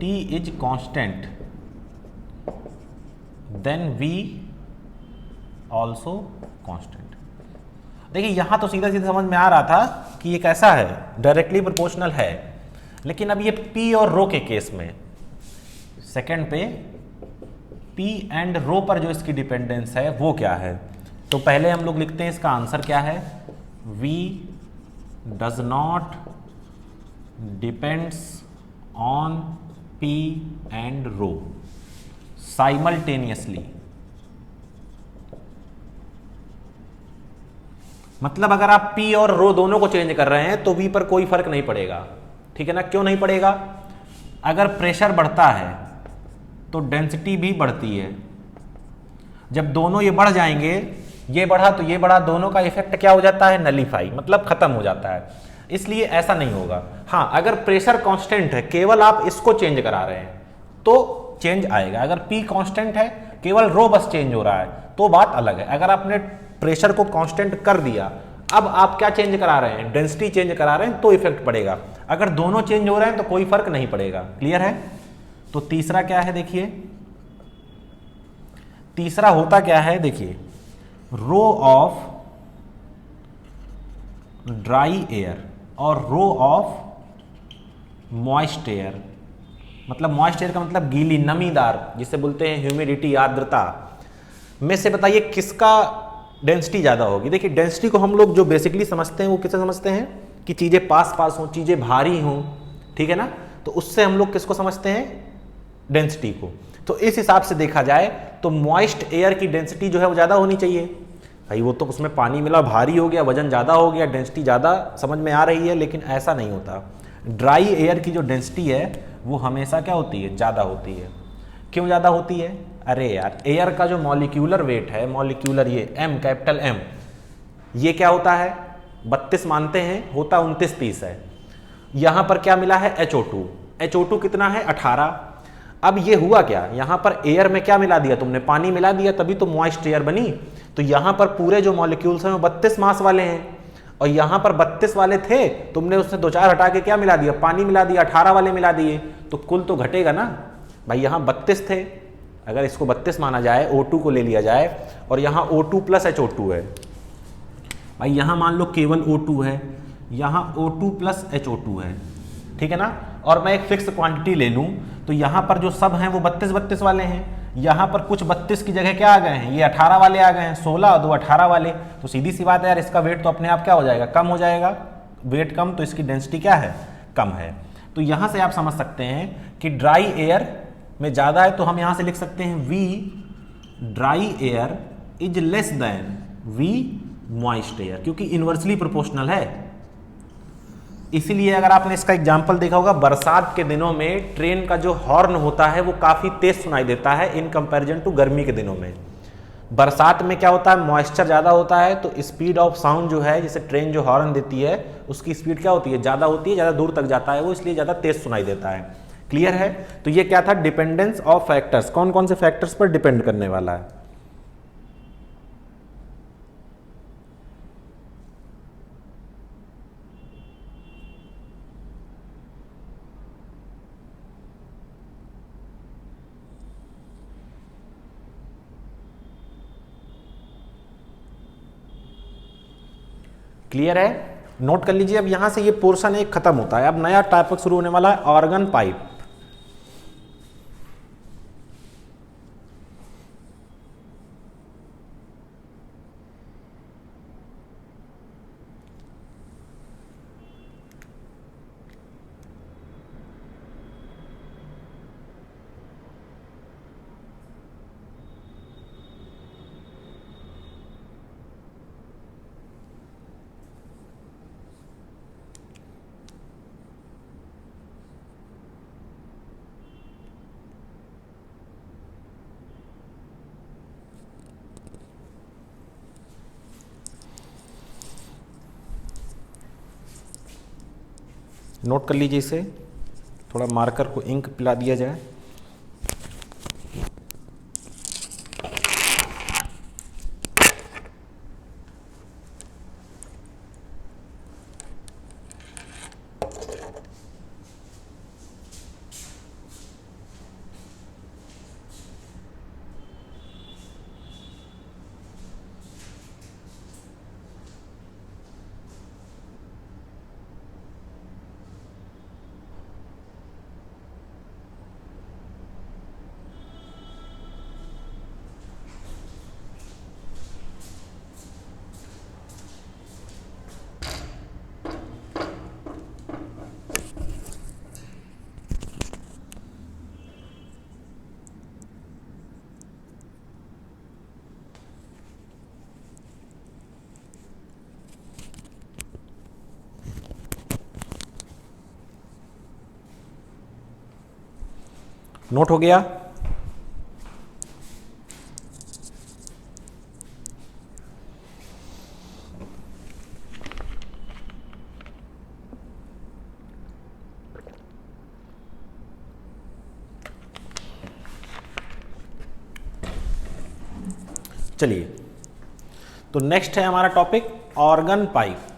T is constant then V also constant. देखिए यहां तो सीधा सीधा समझ में आ रहा था कि ये कैसा है, डायरेक्टली प्रोपोर्शनल है। लेकिन अब ये पी और रो के केस में, सेकंड पे पी एंड रो पर जो इसकी डिपेंडेंस है वो क्या है, तो पहले हम लोग लिखते हैं इसका आंसर क्या है, V does not depends on P and rho simultaneously. मतलब अगर आप P और रो दोनों को चेंज कर रहे हैं तो V पर कोई फर्क नहीं पड़ेगा, ठीक है ना। क्यों नहीं पड़ेगा, अगर प्रेशर बढ़ता है तो डेंसिटी भी बढ़ती है। जब दोनों ये बढ़ जाएंगे, ये बढ़ा तो ये बढ़ा, दोनों का इफेक्ट क्या हो जाता है, नलीफाई, मतलब खत्म हो जाता है। इसलिए ऐसा नहीं होगा। हाँ, अगर प्रेशर कांस्टेंट है, केवल आप इसको चेंज करा रहे हैं तो चेंज आएगा। अगर पी कांस्टेंट है, केवल रो बस चेंज हो रहा है तो बात अलग है। अगर आपने प्रेशर को कांस्टेंट कर दिया, अब आप क्या चेंज करा रहे हैं, डेंसिटी चेंज करा रहे हैं तो इफेक्ट पड़ेगा। अगर दोनों चेंज हो रहे हैं तो कोई फर्क नहीं पड़ेगा। क्लियर है। तो तीसरा क्या है, देखिए तीसरा होता क्या है, देखिए रो ऑफ ड्राई एयर और रो ऑफ मॉइस्ट एयर। मतलब मॉइस्ट एयर का मतलब गीली, नमीदार, जिसे बोलते हैं ह्यूमिडिटी, आर्द्रता में से बताइए किसका डेंसिटी ज़्यादा होगी। देखिए डेंसिटी को हम लोग जो बेसिकली समझते हैं वो किससे समझते हैं कि चीज़ें पास पास हों, चीज़ें भारी हों, ठीक है ना। तो उससे हम लोग किसको समझते हैं, डेंसिटी को। तो इस हिसाब से देखा जाए तो मॉइस्ट एयर की डेंसिटी जो है वो ज़्यादा होनी चाहिए। भाई वो तो उसमें पानी मिला, भारी हो गया, वजन ज़्यादा हो गया, डेंसिटी ज़्यादा समझ में आ रही है, लेकिन ऐसा नहीं होता। ड्राई एयर की जो डेंसिटी है वो हमेशा क्या होती है, ज़्यादा होती है। क्यों ज़्यादा होती है, अरे यार एयर का जो मॉलिक्यूलर वेट है, मॉलिक्यूलर ये M, कैपिटल M, ये क्या होता है 32 मानते हैं, होता 29-30 है। यहाँ पर क्या मिला है, HO2। HO2 कितना है, 18। अब ये हुआ क्या, यहाँ पर एयर में क्या मिला दिया तुमने, पानी मिला दिया, तभी तो मॉइस्ट एयर बनी। तो यहाँ पर पूरे जो मॉलिक्यूल्स हैं वो 32 मास वाले हैं, और यहाँ पर 32 वाले थे, तुमने उससे 2-4 हटा के क्या मिला दिया, पानी मिला दिया, 18 वाले मिला दिए, तो कुल तो घटेगा ना। भाई यहाँ 32 थे, अगर इसको 32 माना जाए, O2 को ले लिया जाए, और यहाँ O2 प्लस HO2 है। भाई यहाँ मान लो केवल O2 है, यहाँ O2 प्लस HO2 है, ठीक है ना। और मैं एक फिक्स क्वांटिटी ले लूँ तो यहाँ पर जो सब हैं वो 32-32 वाले हैं। यहाँ पर कुछ 32 की जगह क्या आ गए हैं, ये 18 वाले आ गए हैं, 16 और 2 18 वाले। तो सीधी सी बात है यार, इसका वेट तो अपने आप क्या हो जाएगा, कम हो जाएगा। वेट कम तो इसकी डेंसिटी क्या है, कम है। तो यहाँ से आप समझ सकते हैं कि ड्राई एयर में ज़्यादा है, तो हम यहाँ से लिख सकते हैं V dry air is less than V moist air, क्योंकि इन्वर्सली प्रोपोर्शनल है। इसीलिए अगर आपने इसका एग्जाम्पल देखा होगा, बरसात के दिनों में ट्रेन का जो हॉर्न होता है वो काफ़ी तेज सुनाई देता है इन कंपैरिजन टू गर्मी के दिनों में। बरसात में क्या होता है, मॉइस्चर ज़्यादा होता है, तो स्पीड ऑफ साउंड जो है, जैसे ट्रेन जो हॉर्न देती है उसकी स्पीड क्या होती है, ज़्यादा होती है, ज़्यादा दूर तक जाता है वो, इसलिए ज़्यादा तेज सुनाई देता है। क्लियर है। तो ये क्या था, डिपेंडेंस ऑफ फैक्टर्स, कौन कौन से फैक्टर्स पर डिपेंड करने वाला है। क्लियर है, नोट कर लीजिए। अब यहां से ये पोर्शन एक खत्म होता है, अब नया टॉपिक शुरू होने वाला है, ऑर्गन पाइप। नोट कर लीजिए इसे, थोड़ा मार्कर को इंक पिला दिया जाए। नोट हो गया? चलिए, तो नेक्स्ट है हमारा topic organ pipe.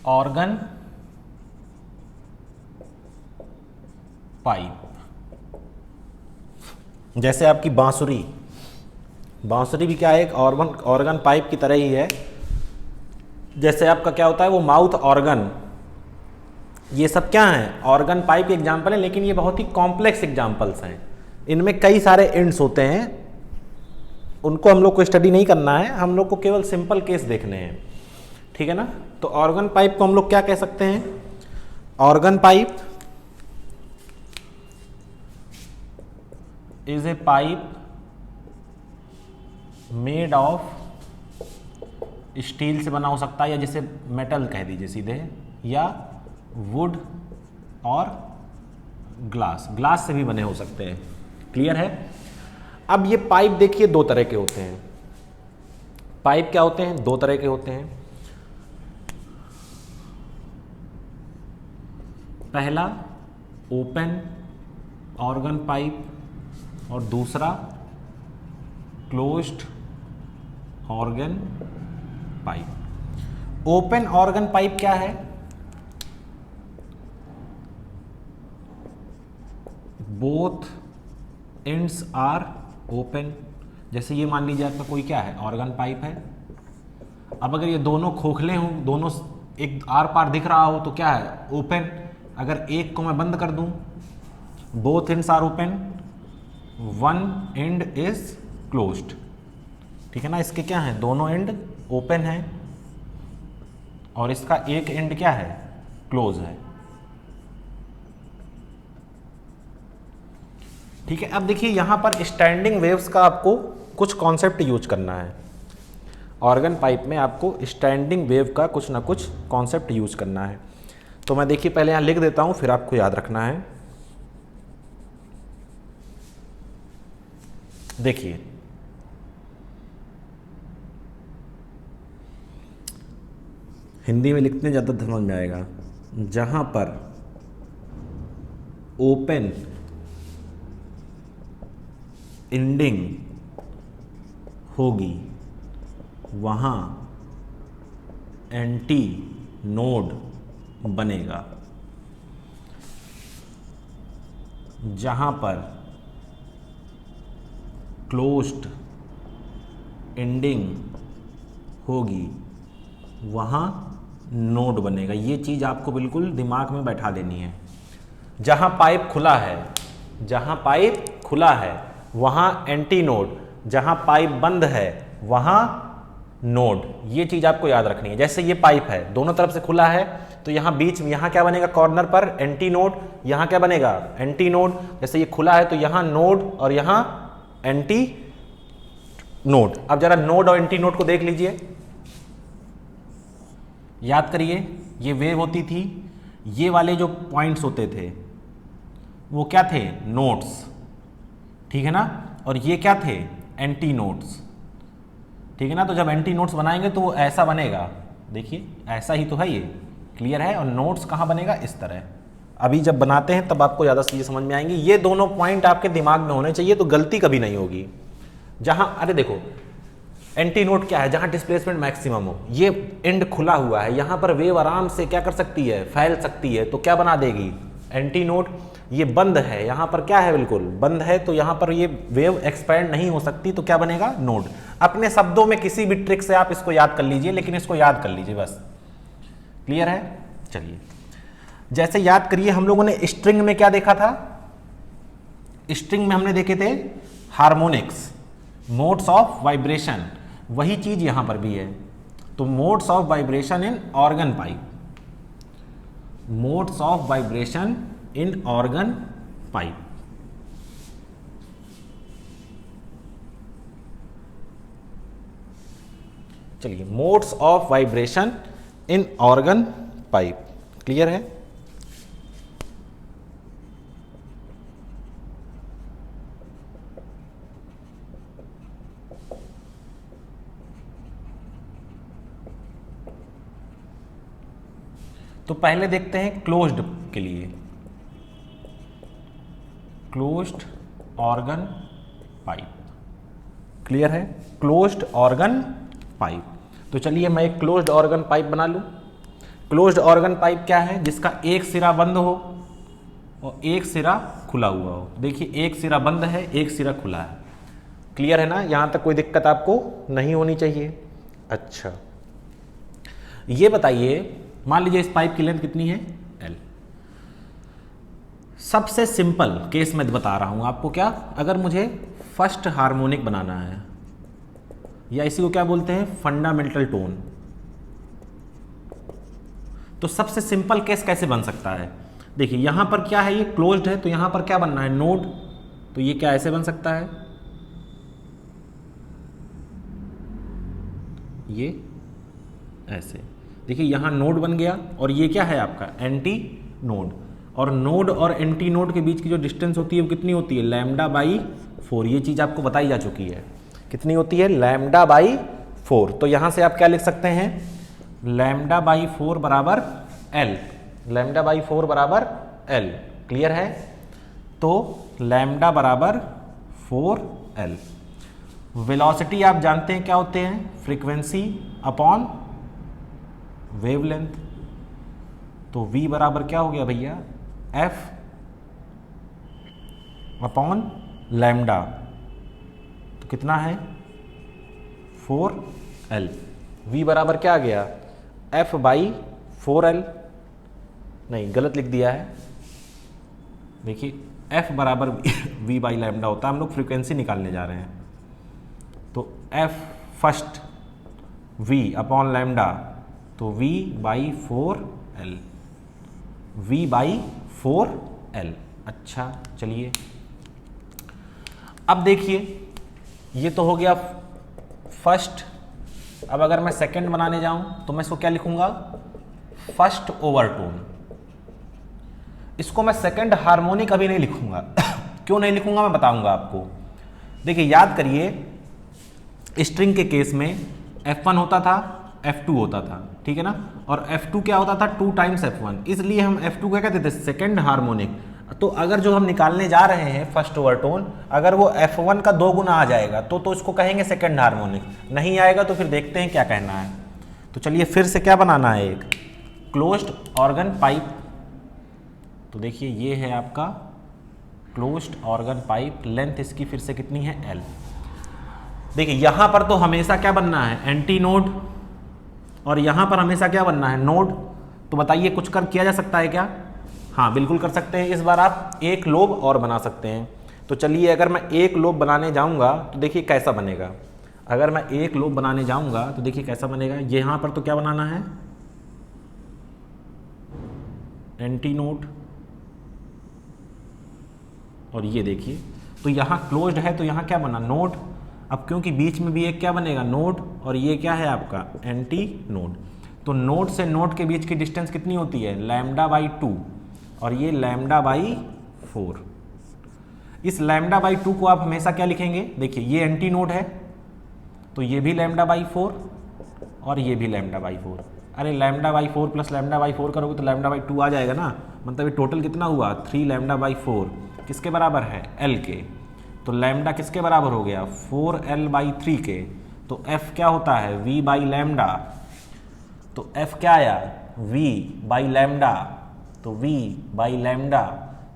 Organ pipe, जैसे आपकी बांसुरी, बांसुरी भी क्या है, एक ऑर्गन पाइप की तरह ही है। जैसे आपका क्या होता है वो माउथ ऑर्गन, ये सब क्या है, ऑर्गन पाइप एग्जाम्पल है, लेकिन ये बहुत ही कॉम्प्लेक्स एग्जाम्पल्स हैं। इनमें कई सारे एंड्स होते हैं, उनको हम लोग को स्टडी नहीं करना है, हम लोग को केवल सिंपल केस देखने हैं, ठीक है ना। तो ऑर्गन पाइप को हम लोग क्या कह सकते हैं, organ pipe is a pipe made of steel से बना हो सकता है, या जैसे मेटल कह दीजिए सीधे, या वुड और ग्लास, ग्लास से भी बने हो सकते हैं। क्लियर है? अब ये पाइप देखिए दो तरह के होते हैं। पाइप क्या होते हैं, दो तरह के होते हैं। पहला ओपन ऑर्गन पाइप और दूसरा closed organ pipe. Open organ pipe क्या है, बोथ एंड्स आर ओपन। जैसे ये मान लीजिए आपका कोई क्या है, ऑर्गन पाइप है। अब अगर ये दोनों खोखले हों, दोनों एक आर पार दिख रहा हो तो क्या है, ओपन। अगर एक को मैं बंद कर दूं, both ends are open, one end is closed, ठीक है ना। इसके क्या है, दोनों एंड ओपन है और इसका एक एंड क्या है, क्लोज है, ठीक है। अब देखिए यहां पर स्टैंडिंग वेव्स का आपको कुछ कॉन्सेप्ट यूज करना है। ऑर्गन पाइप में आपको स्टैंडिंग वेव का कुछ ना कुछ कॉन्सेप्ट यूज करना है। तो मैं देखिए पहले यहां लिख देता हूं, फिर आपको याद रखना है। देखिए हिंदी में लिखने ज़्यादा समझ में आएगा। जहां पर ओपन एंडिंग होगी वहां एंटी नोड बनेगा। जहां पर क्लोज्ड एंडिंग होगी वहां नोड बनेगा। ये चीज आपको बिल्कुल दिमाग में बैठा देनी है। जहां पाइप खुला है, जहां पाइप खुला है वहां एंटी नोड, जहां पाइप बंद है वहां नोड। ये चीज आपको याद रखनी है। जैसे ये पाइप है, दोनों तरफ से खुला है, तो यहां बीच में यहां क्या बनेगा, कॉर्नर पर एंटी नोड, यहां क्या बनेगा, एंटी नोड। जैसे ये खुला है तो यहां नोड और यहां एंटी नोड। अब जरा नोड और एंटी नोड को देख लीजिए, याद करिए। ये वेव होती थी, ये वाले जो पॉइंट्स होते थे वो क्या थे, नोड्स, ठीक है ना। और ये क्या थे, एंटी नोड्स, ठीक है ना। तो जब एंटी नोड्स बनाएंगे तो वो ऐसा बनेगा, देखिए ऐसा ही तो है ये, क्लियर है। और नोड्स कहाँ बनेगा, इस तरह। अभी जब बनाते हैं तब आपको ज़्यादा चीज़ें समझ में आएंगी। ये दोनों पॉइंट आपके दिमाग में होने चाहिए, तो गलती कभी नहीं होगी। जहाँ, अरे देखो एंटी नोड क्या है, जहाँ डिस्प्लेसमेंट मैक्सिमम हो, ये एंड खुला हुआ है, यहाँ पर वेव आराम से क्या कर सकती है, फैल सकती है, तो क्या बना देगी, एंटी नोड। ये बंद है, यहां पर क्या है, बिल्कुल बंद है, तो यहां पर ये वेव एक्सपैंड नहीं हो सकती, तो क्या बनेगा, नोड। अपने शब्दों में किसी भी ट्रिक से आप इसको याद कर लीजिए, लेकिन इसको याद कर लीजिए बस। क्लियर है? चलिए, जैसे याद करिए, हम लोगों ने स्ट्रिंग में क्या देखा था, स्ट्रिंग में हमने देखे थे हार्मोनिक्स, मोड्स ऑफ वाइब्रेशन, वही चीज यहां पर भी है। तो modes of vibration in organ pipe, modes of vibration in organ pipe. चलिए, modes of vibration in organ pipe, clear है? तो पहले देखते हैं क्लोज्ड के लिए, क्लोज्ड ऑर्गन पाइप, क्लियर है? Closed organ pipe. तो चलिए मैं एक क्लोज्ड ऑर्गन पाइप बना लूं। क्लोज्ड ऑर्गन पाइप क्या है, जिसका एक सिरा बंद हो और एक सिरा खुला हुआ हो। देखिए, एक सिरा बंद है, एक सिरा खुला है, क्लियर है ना? यहां तक कोई दिक्कत आपको नहीं होनी चाहिए। अच्छा, ये बताइए, मान लीजिए इस पाइप की लेंथ कितनी है, L। सबसे सिंपल केस में बता रहा हूं आपको, क्या, अगर मुझे फर्स्ट हार्मोनिक बनाना है, या इसी को क्या बोलते हैं, फंडामेंटल टोन, तो सबसे सिंपल केस कैसे बन सकता है? देखिए, यहां पर क्या है, ये क्लोज्ड है, तो यहां पर क्या बनना है, नोड। तो ये क्या ऐसे बन सकता है, ये ऐसे। देखिए, यहां नोड बन गया, और ये क्या है आपका, एंटी नोड। और नोड और एंटी नोड के बीच की जो डिस्टेंस होती है वो कितनी होती है, λ/4। ये चीज आपको बताई जा चुकी है, कितनी होती है, λ/4। तो यहां से आप क्या लिख सकते हैं, λ/4 बराबर L, λ/4 बराबर L, क्लियर है? तो λ बराबर 4L। वेलोसिटी आप जानते हैं क्या होते हैं, फ्रीक्वेंसी अपॉन वेवलेंथ। तो v बराबर क्या हो गया भैया, f अपॉन लैम्डा, तो कितना है, 4L। v बराबर क्या आ गया, f/4L। नहीं, गलत लिख दिया है। देखिए, f बराबर v बाई लैम्डा होता है, हम लोग फ्रीक्वेंसी निकालने जा रहे हैं। तो f first v upon lambda, तो v/4L, v/4L। अच्छा, चलिए, अब देखिए, ये तो हो गया फर्स्ट। अब अगर मैं सेकंड बनाने जाऊं तो मैं इसको क्या लिखूंगा, फर्स्ट ओवरटोन। इसको मैं सेकंड हार्मोनिक अभी नहीं लिखूंगा। क्यों नहीं लिखूंगा, मैं बताऊंगा आपको। देखिए, याद करिए, स्ट्रिंग के केस में F1 होता था, F2 होता था, ठीक है ना? और F2 क्या होता था, 2 टाइम्स F1, इसलिए हम F2 क्या कहते थे, सेकंड हार्मोनिक। तो अगर जो हम निकालने जा रहे हैं फर्स्ट ओवरटोन, अगर वो F1 का 2 गुना आ जाएगा तो इसको कहेंगे सेकंड हार्मोनिक। नहीं आएगा तो फिर देखते हैं क्या कहना है। तो चलिए, फिर से क्या बनाना है, एक क्लोज्ड ऑर्गन पाइप। तो देखिए, ये है आपका क्लोज्ड ऑर्गन पाइप, लेंथ इसकी फिर से कितनी है, L। देखिए, यहां पर तो हमेशा क्या बनना है, एंटी नोड, और यहां पर हमेशा क्या बनना है, नोड। तो बताइए, कुछ किया जा सकता है क्या? हाँ, बिल्कुल कर सकते हैं। इस बार आप एक लोब और बना सकते हैं। तो चलिए, अगर मैं एक लोब बनाने जाऊंगा तो देखिए कैसा बनेगा। अगर मैं एक लोब बनाने जाऊंगा तो देखिए कैसा बनेगा। यहां पर तो क्या बनाना है, एंटी नोड, और ये देखिए, तो यहां क्लोज्ड है तो यहां क्या बना, नोड। अब क्योंकि बीच में भी एक क्या बनेगा, नोड, और ये क्या है आपका, एंटी नोड। तो नोड से नोड के बीच की डिस्टेंस कितनी होती है, λ/2, और ये λ/4। इस λ/2 को आप हमेशा क्या लिखेंगे, देखिए, ये एंटी नोड है तो ये भी λ/4 और ये भी λ/4। अरे λ/4 प्लस λ/4 करोगे तो λ/2 आ जाएगा ना। मतलब ये टोटल कितना हुआ, 3 λ/4 किसके बराबर है, L के। तो लैम्डा किसके बराबर हो गया, 4L/3 के। तो F क्या होता है, V/λ। तो F क्या आया, V/λ। तो V/λ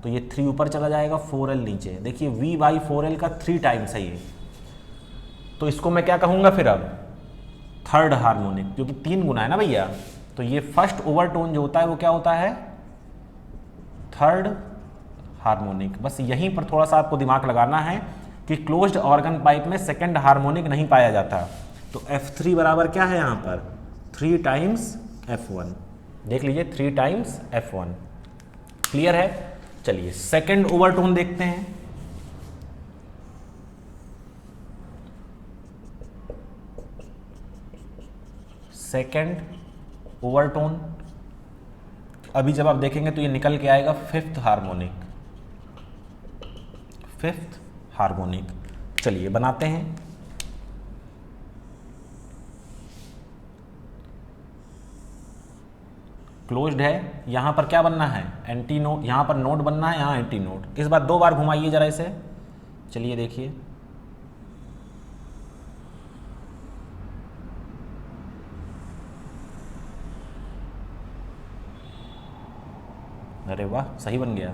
तो ये 3 ऊपर चला जाएगा, 4l नीचे। देखिए v/4l का 3 टाइम्स है ये, तो इसको मैं क्या कहूँगा फिर अब, थर्ड हार्मोनिक, क्योंकि 3 गुना है ना भैया। तो ये फर्स्ट ओवरटोन जो होता है वो क्या होता है, थर्ड हार्मोनिक। बस यहीं पर थोड़ा सा आपको दिमाग लगाना है कि क्लोज्ड ऑर्गन पाइप में सेकंड हार्मोनिक नहीं पाया जाता। तो F3 बराबर क्या है यहाँ पर, 3 टाइम्स F1। देख लीजिए 3 टाइम्स F1। क्लियर है। चलिए सेकंड ओवरटोन देखते हैं। सेकंड ओवरटोन अभी जब आप देखेंगे तो ये निकल के आएगा फिफ्थ हार्मोनिक, फिफ्थ हार्मोनिक। चलिए बनाते हैं। क्लोज्ड है, यहां पर क्या बनना है, एंटी नोड, यहां पर नोड बनना है, यहां एंटी नोड। इस बार 2 बार घुमाइए जरा इसे। चलिए देखिए, अरे वाह सही बन गया।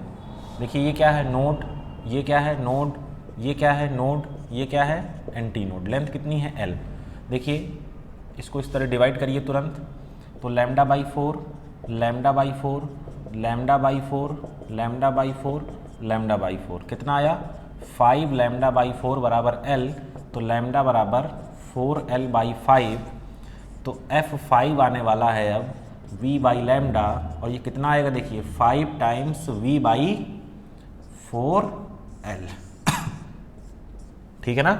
देखिए ये क्या है, नोड, ये क्या है, नोड, ये क्या है, नोड, ये क्या है, एंटी नोड। लेंथ कितनी है, L। देखिए इसको इस तरह डिवाइड करिए तुरंत, तो λ/4, λ/4, λ/4, λ/4, λ/4 कितना आया, 5 λ/4 बराबर L। तो लैम्डा बराबर 4L/5। तो F5 आने वाला है अब V/λ, और ये कितना आएगा देखिए 5 टाइम्स V/4L। ठीक है ना।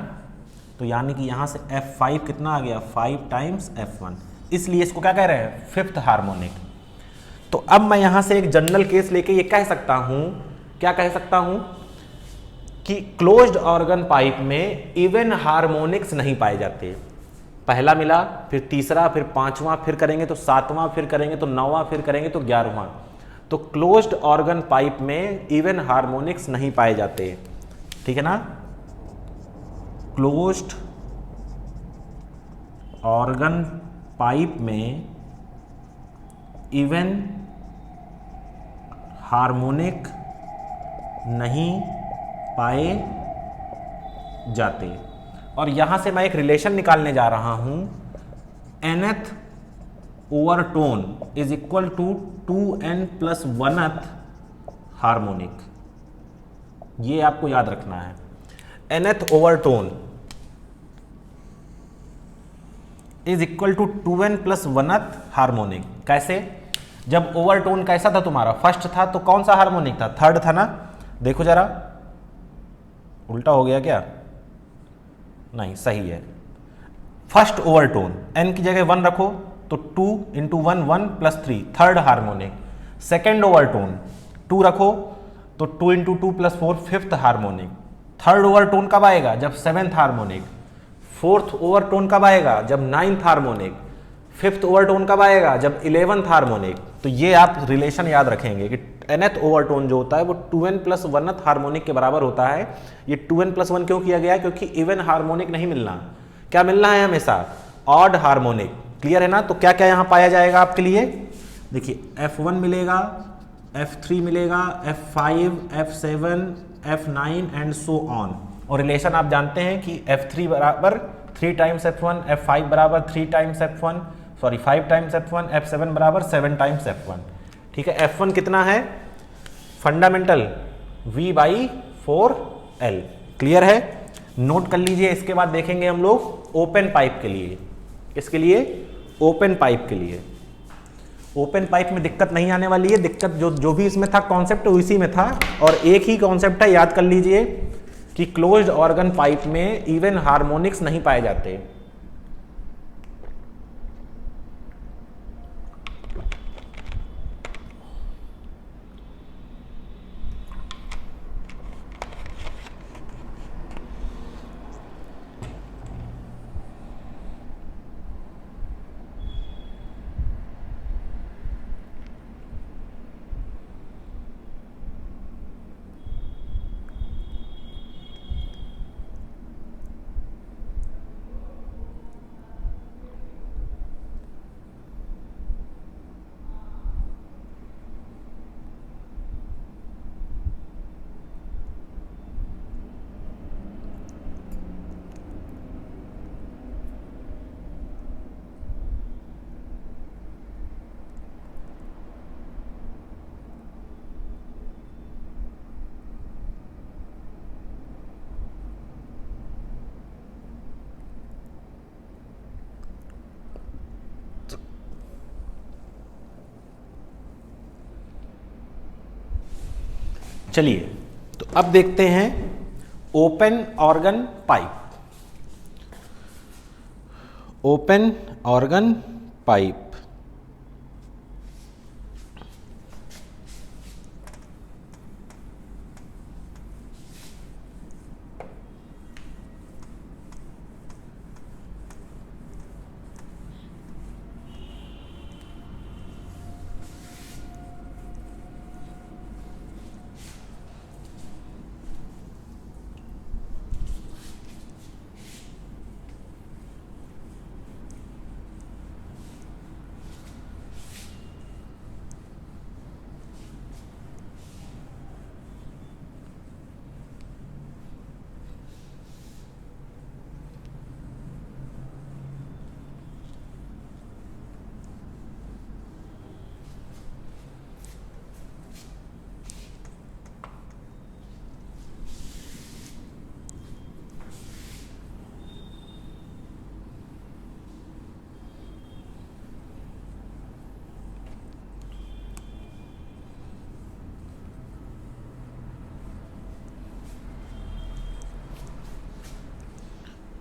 तो यानी कि यहां से F5 कितना आ गया, 5 टाइम्स F1। इसलिए इसको क्या कह रहे हैं, फिफ्थ हार्मोनिक। तो अब मैं यहां से एक जनरल केस लेके ये कह सकता हूं, क्या कह सकता हूं, कि क्लोज्ड ऑर्गन पाइप में इवन हार्मोनिक्स नहीं पाए जाते। पहला मिला, फिर तीसरा, फिर 5वां, फिर करेंगे तो 7वां, फिर करेंगे तो 9वां, फिर करेंगे तो 11वां। तो क्लोज्ड ऑर्गन पाइप में इवन हार्मोनिक्स नहीं पाए जाते। ठीक है ना। क्लोज्ड ऑर्गन पाइप में इवन हार्मोनिक नहीं पाए जाते। और यहां से मैं एक रिलेशन निकालने जा रहा हूं, nth overtone is equal to 2n + 1th harmonic. ये आपको याद रखना है। nth overtone is equal to 2n + 1th harmonic. कैसे, जब ओवरटोन कैसा था तुम्हारा, फर्स्ट था, तो कौन सा हार्मोनिक था, थर्ड था ना। देखो जरा, उल्टा हो गया क्या, नहीं सही है। फर्स्ट ओवरटोन n की जगह 1 रखो, तो 2 × 1 1 + 3 थर्ड हार्मोनिक। सेकेंड ओवरटोन 2 रखो, तो 2 × 2 + 4 फिफ्थ हार्मोनिक। थर्ड ओवरटोन कब आएगा, जब 7th हार्मोनिक। फोर्थ ओवरटोन कब आएगा, जब 9th हार्मोनिक। फिफ्थ ओवरटोन कब आएगा, जब 11th हार्मोनिक। तो ये आप रिलेशन याद रखेंगे कि nth ओवरटोन जो होता है वो 2n + 1th हार्मोनिक के बराबर होता है। ये 2n + 1 क्यों किया गया है, क्योंकि इवन हार्मोनिक नहीं मिलना, क्या मिलना है हमेशा, ऑड हार्मोनिक। क्लियर है ना। तो क्या क्या यहां पाया जाएगा आपके लिए, देखिए F1 मिलेगा, F3 मिलेगा, F5, F7, F9 and so on. और रिलेशन आप जानते हैं कि F3 बराबर 3 टाइम्स F1, F5 बराबर 3 times F1, sorry 5 times F1, F7 बराबर 7 टाइम्स F1। ठीक है। F1 कितना है, फंडामेंटल V/4L। क्लियर है, नोट कर लीजिए। इसके बाद देखेंगे हम लोग ओपन पाइप के लिए। इसके लिए ओपन पाइप के लिए, ओपन पाइप में दिक्कत नहीं आने वाली है। दिक्कत जो भी इसमें था कॉन्सेप्ट उसी में था, और एक ही कॉन्सेप्ट है, याद कर लीजिए कि क्लोज्ड ऑर्गन पाइप में इवन हार्मोनिक्स नहीं पाए जाते। चलिए तो अब देखते हैं open organ pipe. Open organ pipe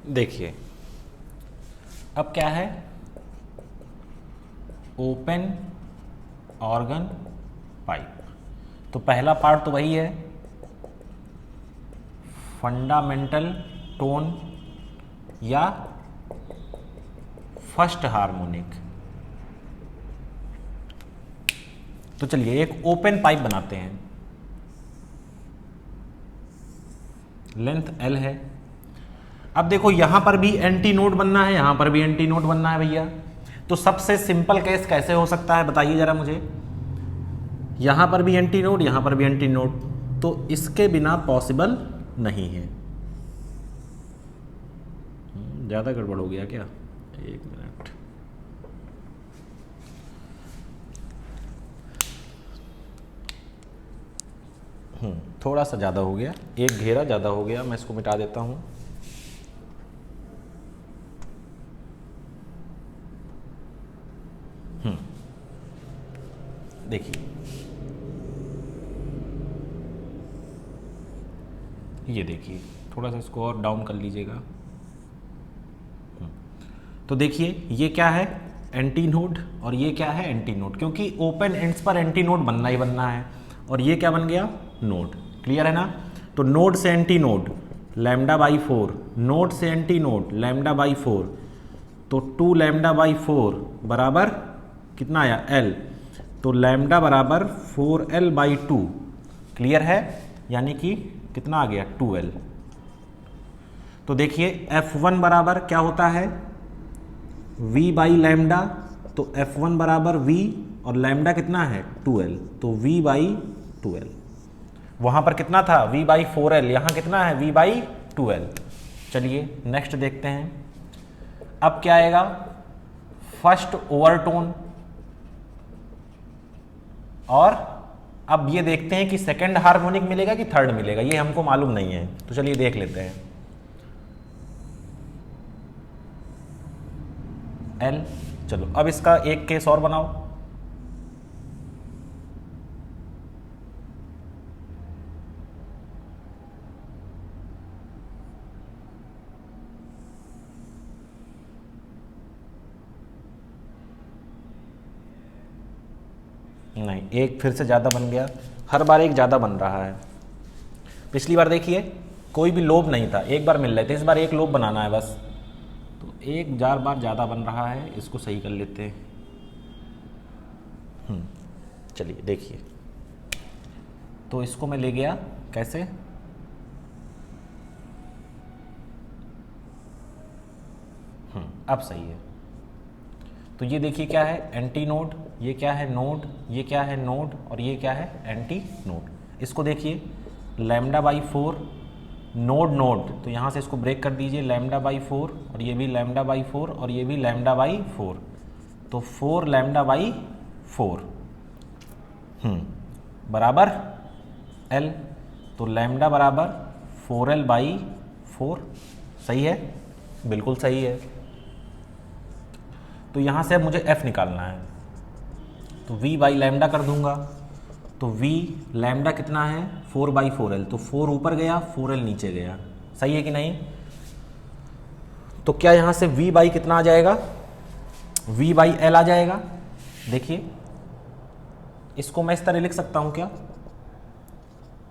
देखिए अब क्या है, ओपन ऑर्गन पाइप। तो पहला पार्ट तो वही है, फंडामेंटल टोन या फर्स्ट हार्मोनिक। तो चलिए एक ओपन पाइप बनाते हैं, लेंथ L है। अब देखो यहां पर भी एंटी नोड बनना है, यहां पर भी एंटी नोड बनना है भैया। तो सबसे सिंपल केस कैसे हो सकता है बताइए जरा मुझे। यहां पर भी एंटी नोड, यहां पर भी एंटी नोड, तो इसके बिना पॉसिबल नहीं है। ज्यादा गड़बड़ हो गया क्या? एक मिनट, थोड़ा सा ज़्यादा हो गया, एक घेरा ज़्यादा हो गया, मैं इसको मिटा देता हूँ। देखिए ये देखिए, थोड़ा सा इसको और डाउन कर लीजिएगा। तो देखिए ये क्या है, एंटी नोड, और ये क्या है, एंटी नोड, क्योंकि ओपन एंड्स पर एंटी नोड बनना ही बनना है। और ये क्या बन गया, नोड। क्लियर है ना? तो नोड से एंटी नोड λ/4, नोड से एंटी नोड λ/4, तो 2 λ/4 बराबर कितना आया, L। तो लैम्डा बराबर 4L/2। क्लियर है? यानी कि कितना आ गया, 2L। तो देखिए F1 बराबर क्या होता है, V/λ। तो F1 बराबर V और लैम्डा कितना है, 2L, तो V/2L। वहां पर कितना था, V/4L, यहां कितना है, V/2L। चलिए नेक्स्ट देखते हैं। अब क्या आएगा, फर्स्ट ओवरटोन, और अब ये देखते हैं कि सेकंड हार्मोनिक मिलेगा कि थर्ड मिलेगा, ये हमको मालूम नहीं है। तो चलिए देख लेते हैं। L, चलो अब इसका एक केस और बनाओ। नहीं, एक फिर से ज़्यादा बन गया, हर बार एक ज़्यादा बन रहा है। पिछली बार देखिए कोई भी लोब नहीं था, एक बार मिल रहे थे, इस बार एक लोब बनाना है बस। तो एक बार ज़्यादा बन रहा है, इसको सही कर लेते हैं। चलिए देखिए, तो इसको मैं ले गया कैसे, अब सही है। तो ये देखिए क्या है, एंटी नोड, ये क्या है, नोड, ये क्या है, नोड, और ये क्या है, एंटी नोड। इसको देखिए λ/4, नोड नोड, तो यहाँ से इसको ब्रेक कर दीजिए, λ/4, और ये भी λ/4, और ये भी λ/4, तो 4 λ/4 बराबर L। तो लैम्डा बराबर 4L/4। सही है, बिल्कुल सही है। तो यहाँ से अब मुझे F निकालना है, तो V/λ कर दूंगा, तो v लैम्डा कितना है 4/4l, तो 4 ऊपर गया 4l नीचे गया, सही है कि नहीं। तो क्या यहाँ से v बाई कितना आ जाएगा, v बाई एल आ जाएगा। देखिए इसको मैं इस तरह लिख सकता हूँ क्या,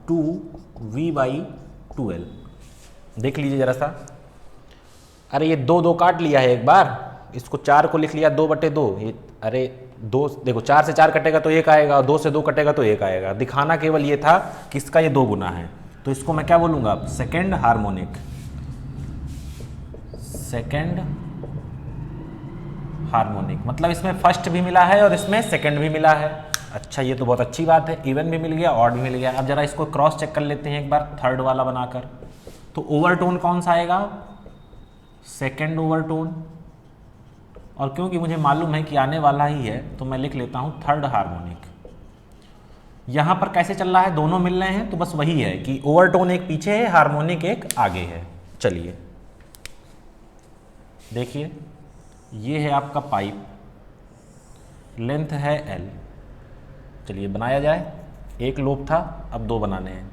2v/2l। देख लीजिए जरा सा, अरे ये 2 काट लिया है एक बार, इसको 4 को लिख लिया 2/2, ये अरे 2 देखो 4 से 4 कटेगा तो 1 आएगा, और 2 से 2 कटेगा तो 1 आएगा। दिखाना केवल ये था कि इसका ये 2 गुना है। तो इसको मैं क्या बोलूँगा, सेकेंड हार्मोनिक, सेकेंड हार्मोनिक, मतलब इसमें फर्स्ट भी मिला है और इसमें सेकेंड भी मिला है। अच्छा ये तो बहुत अच्छी बात है, इवन भी मिल गया ऑड भी मिल गया। अब जरा इसको क्रॉस चेक कर लेते हैं एक बार थर्ड वाला बनाकर। तो ओवरटोन कौन सा आएगा, सेकेंड ओवरटोन, और क्योंकि मुझे मालूम है कि आने वाला ही है तो मैं लिख लेता हूं थर्ड हार्मोनिक। यहां पर कैसे चल रहा है, दोनों मिल रहे हैं, तो बस वही है कि ओवरटोन एक पीछे है, हार्मोनिक एक आगे है। चलिए देखिए ये है आपका पाइप, लेंथ है L। चलिए बनाया जाए, एक लोब था अब 2 बनाने हैं।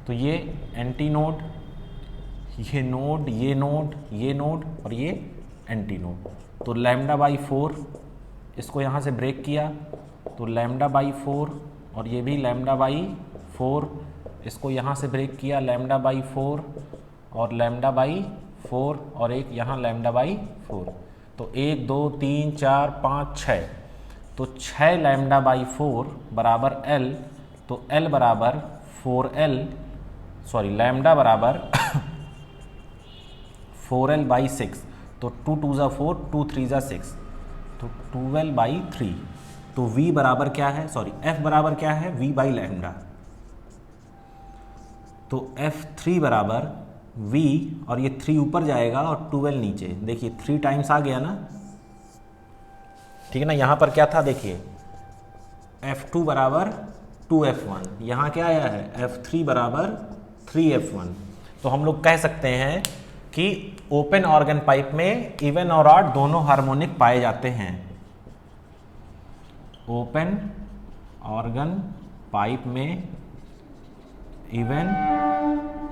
तो ये एंटी नोड, ये नोड, ये नोड, ये नोड और ये एंटी नोड। तो λ/4 इसको यहाँ से ब्रेक किया तो λ/4, और ये भी λ/4, इसको यहाँ से ब्रेक किया λ/4 और λ/4 और एक यहाँ λ/4। तो 1 2 3 4 5 6, तो 6 λ/4 बराबर L। तो L बराबर 4L, सॉरी लैम्डा बराबर 4L/6। तो 2 2 ज़ा 4, 2 3 ज़ा 6, तो 12/3। तो V बराबर क्या है, सॉरी F बराबर क्या है, V/λ। तो F3 बराबर V, और ये 3 ऊपर जाएगा और 12 नीचे। देखिए 3 टाइम्स आ गया ना, ठीक है ना। यहाँ पर क्या था देखिए, F2 बराबर 2F1, यहाँ क्या आया है F3 बराबर 3F1। तो हम लोग कह सकते हैं कि ओपन ऑर्गन पाइप में इवन और ऑड दोनों हार्मोनिक पाए जाते हैं। ओपन ऑर्गन पाइप में इवन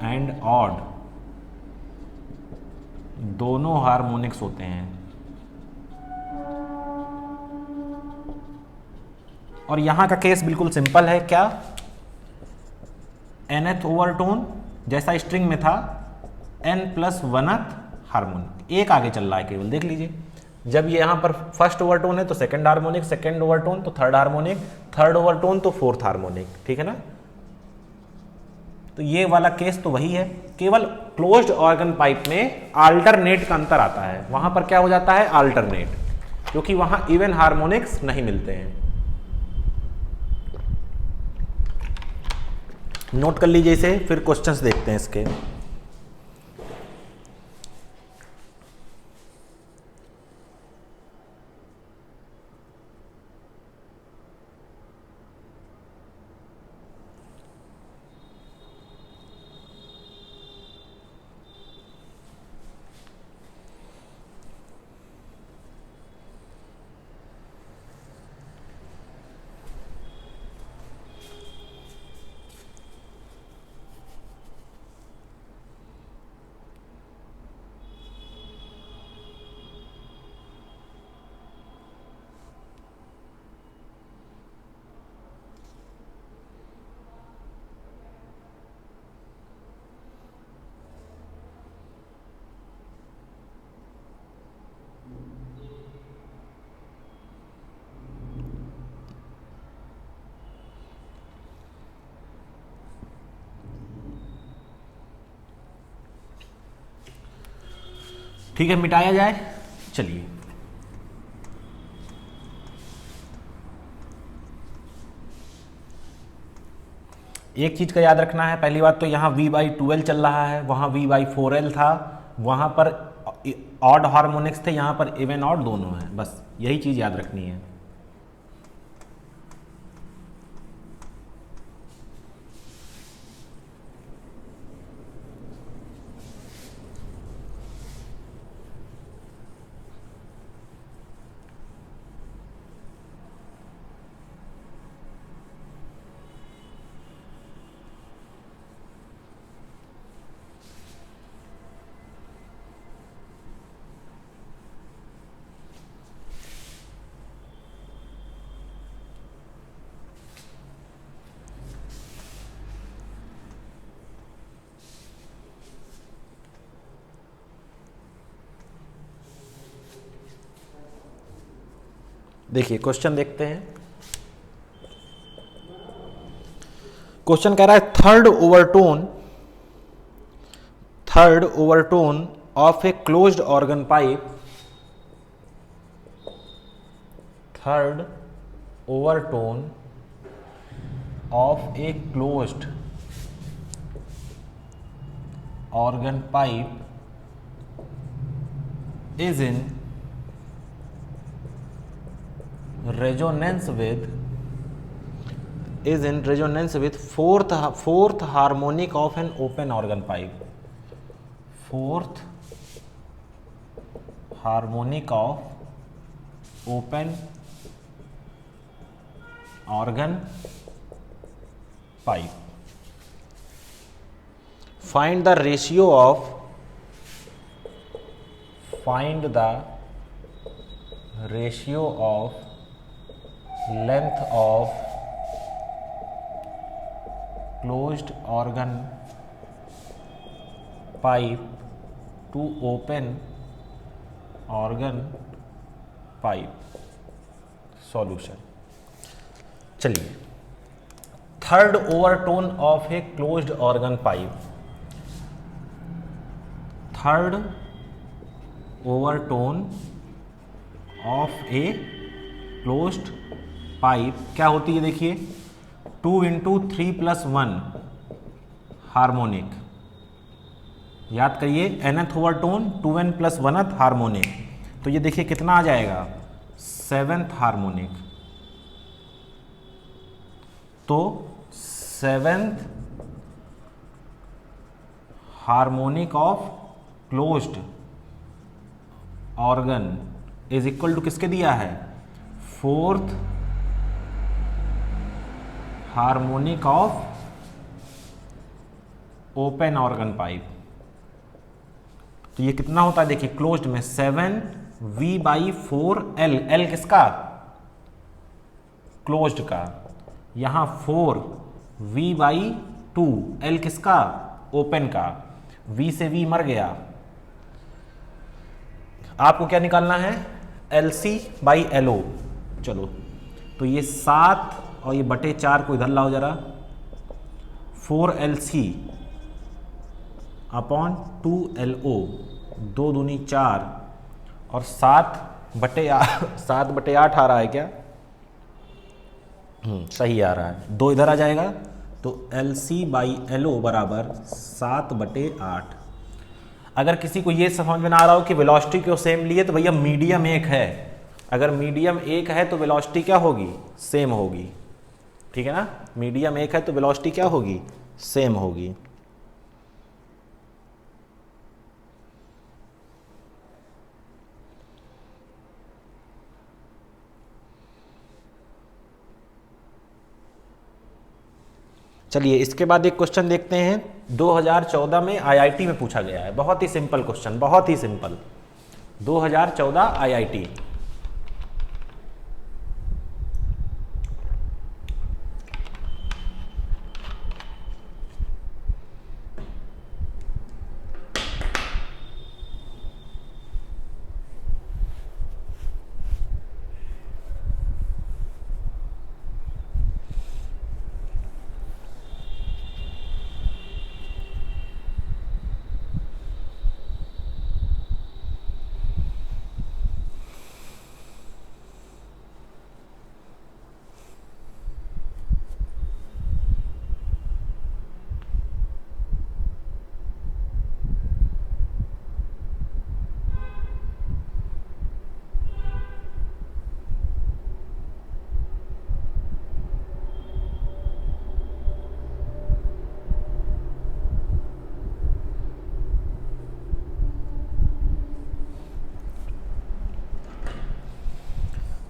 एंड ऑड दोनों हार्मोनिक्स होते हैं। और यहां का केस बिल्कुल सिंपल है, क्या, nth ओवरटोन जैसा स्ट्रिंग में था, n+1th हार्मोनिक, एक आगे चल रहा है केवल। देख लीजिए जब ये यहाँ पर फर्स्ट ओवरटोन है तो सेकंड हार्मोनिक, सेकंड ओवरटोन तो थर्ड हार्मोनिक, थर्ड ओवरटोन तो फोर्थ हार्मोनिक, ठीक है ना। तो ये वाला केस तो वही है, केवल क्लोज्ड ऑर्गन पाइप में अल्टरनेट का अंतर आता है। वहां पर क्या हो जाता है, अल्टरनेट, क्योंकि वहां इवन हार्मोनिक्स नहीं मिलते हैं। नोट कर लीजिए इसे, फिर क्वेश्चंस देखते हैं इसके। ठीक है, मिटाया जाए। चलिए एक चीज का याद रखना है, पहली बात तो यहाँ V/12 चल रहा है, वहाँ V/4L था, वहाँ पर ऑड हार्मोनिक्स थे, यहाँ पर इवन ऑड दोनों है, बस यही चीज याद रखनी है। देखिए क्वेश्चन देखते हैं। क्वेश्चन कह रहा है third overtone of a closed organ pipe, third overtone of a closed organ pipe is in resonance with fourth harmonic of an open organ pipe, fourth harmonic of open organ pipe. Find the ratio of length of closed organ pipe to open organ pipe. Solution. चलिए, third overtone of a closed organ pipe, third overtone of a closed pipe क्या होती है? देखिए 2 × 3 + 1 harmonic, याद करिए nth overtone 2n + 1th harmonic, तो ये देखिए कितना आ जाएगा 7th हार्मोनिक। तो 7th harmonic of closed organ is equal to किसके दिया है? 4th harmonic of open organ pipe. तो ये कितना होता है? देखिए क्लोज्ड में 7V/4L, L किसका? क्लोज्ड का। यहां 4V/2, L किसका? ओपन का। V से V मर गया। आपको क्या निकालना है? LC/LO। चलो तो ये 7 और ये बटे 4 को इधर लाओ जरा, 4LC/2LO, 2 दूनी 4 और 7/8 आ रहा है क्या? सही आ रहा है। 2 इधर आ जाएगा तो LC/LO बराबर 7/8। अगर किसी को ये समझ में ना आ रहा हो कि वेलोसिटी क्यों सेम लिए, तो भैया मीडियम एक है, अगर मीडियम एक है तो वेलोसिटी क्या होगी? सेम होगी। ठीक है ना, मीडियम एक है तो वेलोसिटी क्या होगी? सेम होगी। चलिए इसके बाद एक क्वेश्चन देखते हैं, 2014 में आईआईटी में पूछा गया है। बहुत ही सिंपल क्वेश्चन, बहुत ही सिंपल। 2014 आईआईटी।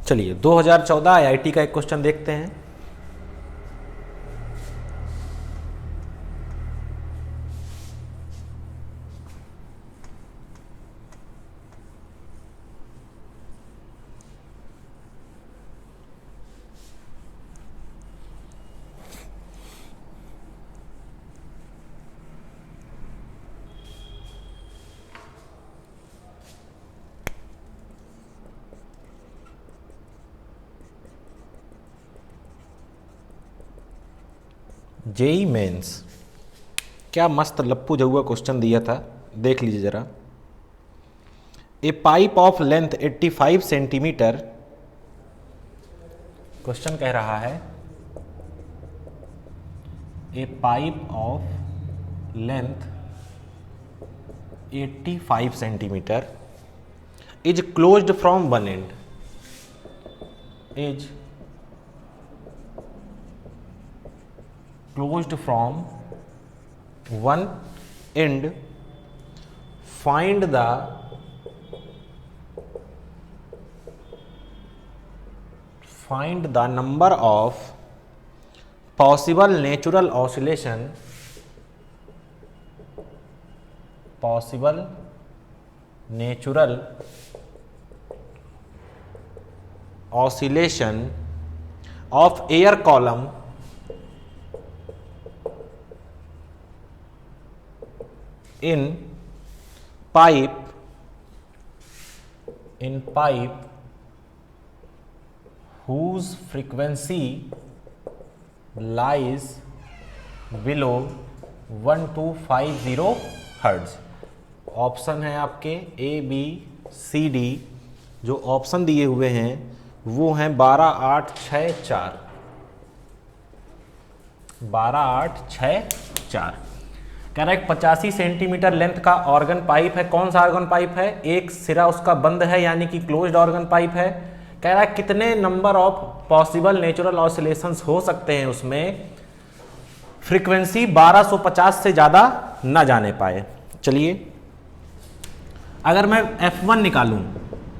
चलिए 2014 आईआईटी का एक क्वेश्चन देखते हैं। जेई मेंस, क्या मस्त लप्पू जहुआ क्वेश्चन दिया था, देख लीजिए जरा। A pipe of length 85 centimetre, question कह रहा है a pipe of length 85 centimetre is closed from one end, is closed from one end, find the number of possible natural oscillation of air column in pipe whose frequency lies below 1250 hertz. Option है आपके A B C D, जो option दिए हुए हैं वो हैं 12 8 6 4, 12 8 6 4। Correct. 85 centimetre length का organ pipe है। कौन सा ऑर्गन पाइप है? एक सिरा उसका बंद है यानी कि क्लोज्ड ऑर्गन पाइप है। कह रहा है कितने number of possible natural oscillations हो सकते हैं उसमें, फ्रीक्वेंसी 1250 से ज़्यादा ना जाने पाए। चलिए अगर मैं F1 निकालूं,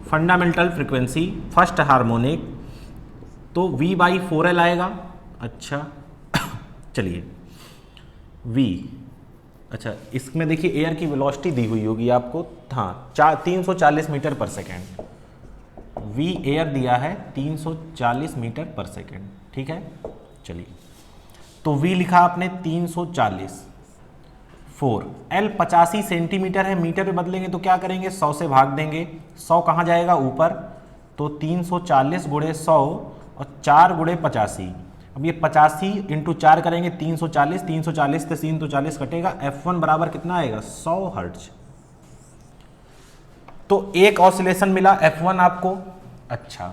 फंडामेंटल फ्रीक्वेंसी फर्स्ट हार्मोनिक, तो V/4L आएगा। अच्छा चलिए V, अच्छा इसमें देखिए एयर की वेलोसिटी दी हुई होगी आपको, हाँ 340 मीटर पर सेकेंड। V एयर दिया है 340 मीटर पर सेकेंड, ठीक है। चलिए तो V लिखा आपने 340, 4 L 85 सेंटीमीटर है, मीटर पे बदलेंगे तो क्या करेंगे, 100 से भाग देंगे। 100 कहाँ जाएगा? ऊपर। तो 340 गुणे 100 और 4 गुणे 85। अब ये 85 इंटू 4 करेंगे 340, 340 से 340 कटेगा। F1 बराबर कितना आएगा? 100 हर्ट्ज। तो एक ऑसिलेशन मिला F1 आपको। अच्छा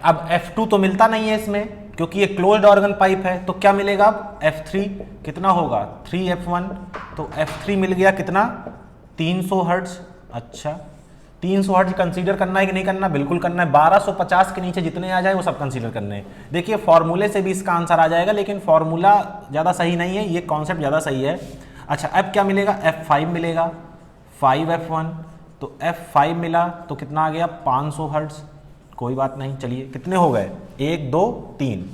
अब F2 तो मिलता नहीं है इसमें क्योंकि ये क्लोज्ड ऑर्गन पाइप है, तो क्या मिलेगा अब? F3 कितना होगा? 3F1, तो F3 मिल गया कितना? 300 हर्ट्ज। अच्छा 300 हर्ट्ज कंसीडर करना है कि नहीं करना? बिल्कुल करना है। 1250 के नीचे जितने आ जाए वो सब कंसीडर करने हैं। देखिए फॉर्मूले से भी इसका आंसर आ जाएगा, लेकिन फॉर्मूला ज़्यादा सही नहीं है, ये कॉन्सेप्ट ज़्यादा सही है। अच्छा अब क्या मिलेगा? F5 मिलेगा, 5F1, तो F5 मिला तो कितना आ गया? 500 हर्ट्ज। कोई बात नहीं, चलिए कितने हो गए? 1 2 3।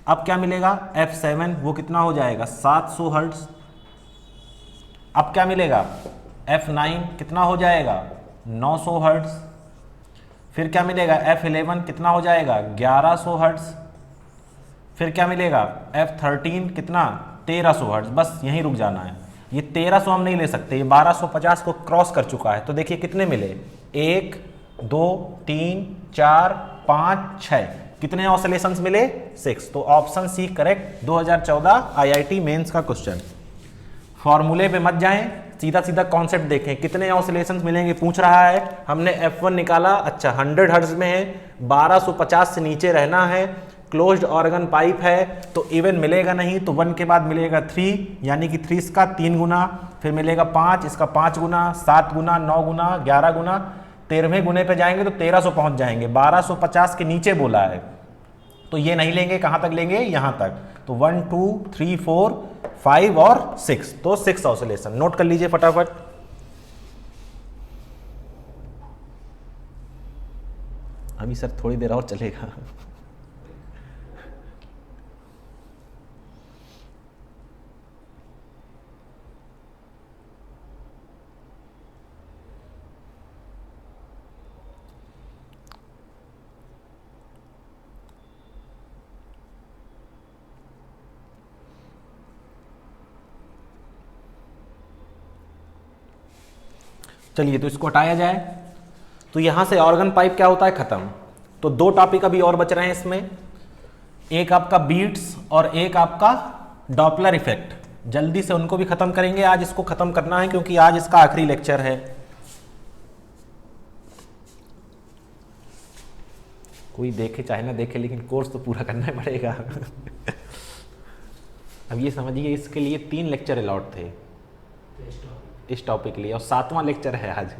अब क्या मिलेगा? F7, वो कितना हो जाएगा? 700 हर्ट्ज। अब क्या मिलेगा? F9 कितना हो जाएगा? 900 हर्ट्ज। फिर क्या मिलेगा? F11 कितना हो जाएगा? 1100 हर्ट्ज। फिर क्या मिलेगा? F13 कितना? 1300 हर्ट्ज। बस यहीं रुक जाना है, ये 1300 हम नहीं ले सकते, ये 1250 को क्रॉस कर चुका है। तो देखिए कितने मिले? 1 2 3 4 5 6, कितने ऑसिलेशंस मिले? 6। तो option C correct. 2014 IIT Mains का क्वेश्चन। फॉर्मूले पे मत जाएं, सीधा सीधा कॉन्सेप्ट देखें, कितने ऑसिलेशंस मिलेंगे पूछ रहा है। हमने F1 निकाला, अच्छा 100 हर्ट्ज में है, 1250 से नीचे रहना है, क्लोज्ड ऑर्गन पाइप है, तो इवन मिलेगा नहीं। तो 1 के बाद मिलेगा 3, यानी कि 3 इसका 3 गुना, फिर मिलेगा 5 इसका 5 गुना, 7 गुना, 9 गुना, 11 गुना, 13वें गुने पे जाएंगे तो 1300 पहुंच जाएंगे। 1250 के नीचे बोला है तो ये नहीं लेंगे, कहां तक लेंगे? यहां तक। तो 1 2 3 4 5 और 6, तो 6 ऑसिलेशन नोट कर लीजिए फटाफट। अभी सर थोड़ी देर और चलेगा। चलिए तो इसको हटाया जाए, तो यहां से ऑर्गन पाइप क्या होता है? खत्म। तो 2 टॉपिक अभी और बच रहे हैं इसमें, एक आपका बीट्स और एक आपका डॉपलर इफेक्ट, जल्दी से उनको भी खत्म करेंगे, आज इसको खत्म करना है क्योंकि आज इसका आखिरी लेक्चर है। कोई देखे चाहे ना देखे, लेकिन कोर्स तो पूरा करना ही पड़ेगा। अब ये समझिए इसके लिए 3 लेक्चर अलॉट थे इस टॉपिक के लिए, और 7वां लेक्चर है आज।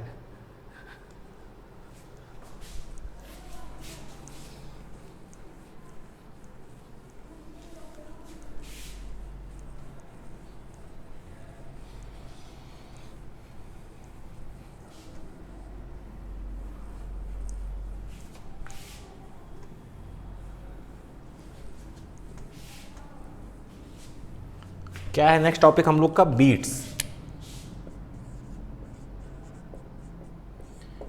क्या है नेक्स्ट टॉपिक हम लोग का? बीट्स।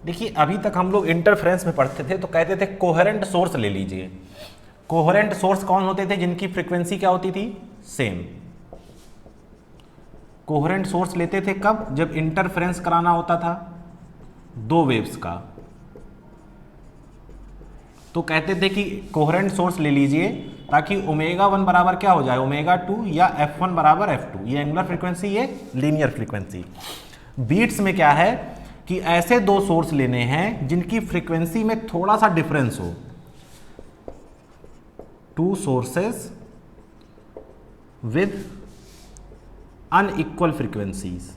देखिए अभी तक हम लोग इंटरफेरेंस में पढ़ते थे तो कहते थे कोहेरेंट सोर्स ले लीजिए। कोहेरेंट सोर्स कौन होते थे? जिनकी फ्रीक्वेंसी क्या होती थी? सेम। कोहेरेंट सोर्स लेते थे कब? जब इंटरफेरेंस कराना होता था 2 वेव्स का, तो कहते थे कि कोहेरेंट सोर्स ले लीजिए ताकि ω1 बराबर क्या हो जाए? ω2 या f1 बराबर f2। ये एंगुलर फ्रीक्वेंसी, ये लीनियर फ्रीक्वेंसी। बीट्स में क्या है कि ऐसे 2 सोर्स लेने हैं जिनकी फ्रीक्वेंसी में थोड़ा सा डिफरेंस हो। 2 सोर्सेस विद अनइक्वल फ्रीक्वेंसीज,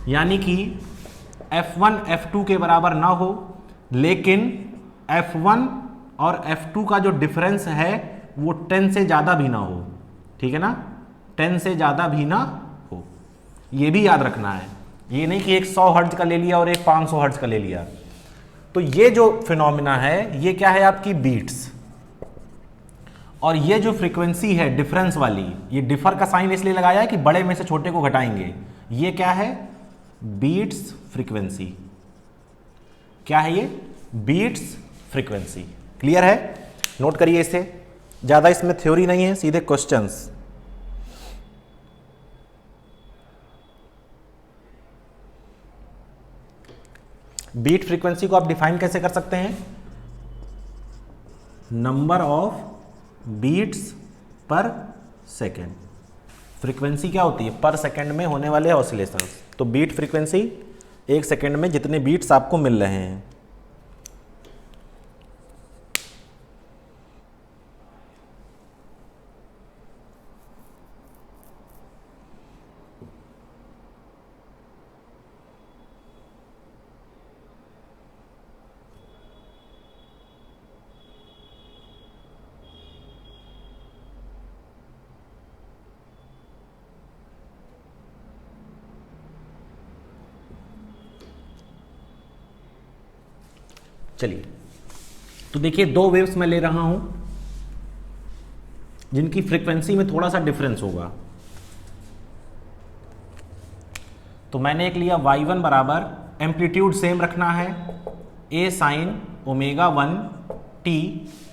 यानी कि f1 f2 के बराबर ना हो, लेकिन f1 और f2 का जो डिफरेंस है वो 10 से ज़्यादा भी ना हो। ठीक है ना? 10 से ज़्यादा भी ना हो, ये भी याद रखना है। ये नहीं कि एक 100 हर्ट्ज का ले लिया और एक 500 हर्ट्ज का ले लिया। तो ये जो फिनोमिना है ये क्या है? आपकी बीट्स। और ये जो फ्रीक्वेंसी है डिफरेंस वाली, ये डिफर का साइन इसलिए लगाया है कि बड़े में से छोटे को घटाएंगे। ये क्या है? Beats frequency. क्या है ये? Beats frequency. क्लियर है? नोट करिए इसे, ज्यादा इसमें थ्योरी नहीं है, सीधे क्वेश्चंस। बीट फ्रीक्वेंसी को आप डिफाइन कैसे कर सकते हैं? Number of beats per second. Frequency क्या होती है? पर सेकेंड में होने वाले ऑसिलेशंस। तो बीट फ्रीक्वेंसी 1 सेकेंड में जितने बीट्स आपको मिल रहे हैं। चलिए, तो देखिए 2 वेव्स मैं ले रहा हूं जिनकी फ्रीक्वेंसी में थोड़ा सा डिफरेंस होगा। तो मैंने एक लिया y1 बराबर, एम्पलीट्यूड सेम रखना है, a sin ω1 t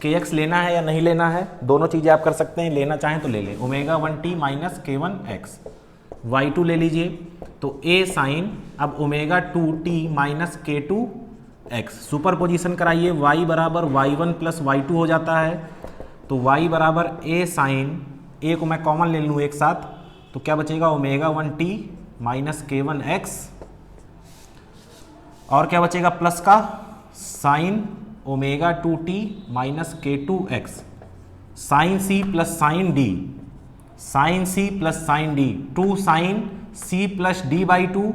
kx लेना है या नहीं लेना है, दोनों चीजें आप कर सकते हैं, लेना चाहें तो ले लें। ω1 t minus k1 x, y2 ले लीजिए, तो a sin अब ω2 t minus k2 x, super position कराइए, y बराबर y1 प्लस y2 हो जाता है। तो y बराबर a साइन, a को मैं कॉमन ले लूँ एक साथ, तो क्या बचेगा? ω1 t माइनस k1 x, और क्या बचेगा प्लस का? Sine ω2 t minus k2 x, sine c plus sine d, sine c plus sine d, 2 sine c plus d by 2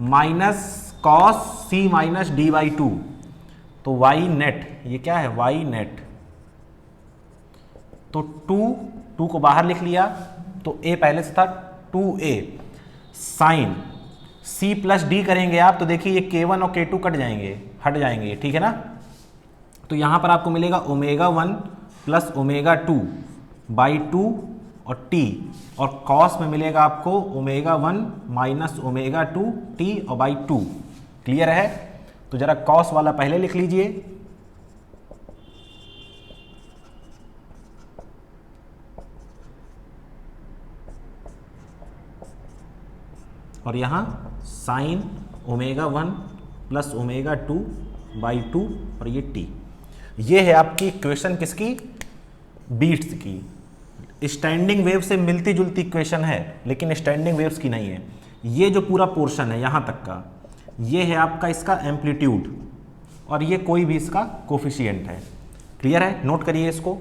minus cos c minus D by 2। तो y net, ये क्या है? y net. तो 2 को बाहर लिख लिया, तो a पहले से था 2a sign c plus D करेंगे आप, तो देखिए ये k1 और k2 कट जाएंगे, हट जाएंगे। ठीक है ना? तो यहां पर आपको मिलेगा ω1 प्लस ω2 बाई 2 और t, और कॉस में मिलेगा आपको ω1 माइनस ω2 t और बाई 2। क्लियर है? तो जरा कॉस वाला पहले लिख लीजिए, और यहां साइन ω1 प्लस ω2 बाई 2 और ये t। ये है आपकी इक्वेशन किसकी? बीट्स की। स्टैंडिंग वेव से मिलती जुलती इक्वेशन है लेकिन स्टैंडिंग वेव्स की नहीं है। ये जो पूरा पोर्शन है यहाँ तक का, ये है आपका इसका एम्पलीट्यूड और ये कोई भी इसका कोफिशिएंट है। क्लियर है, नोट करिए इसको।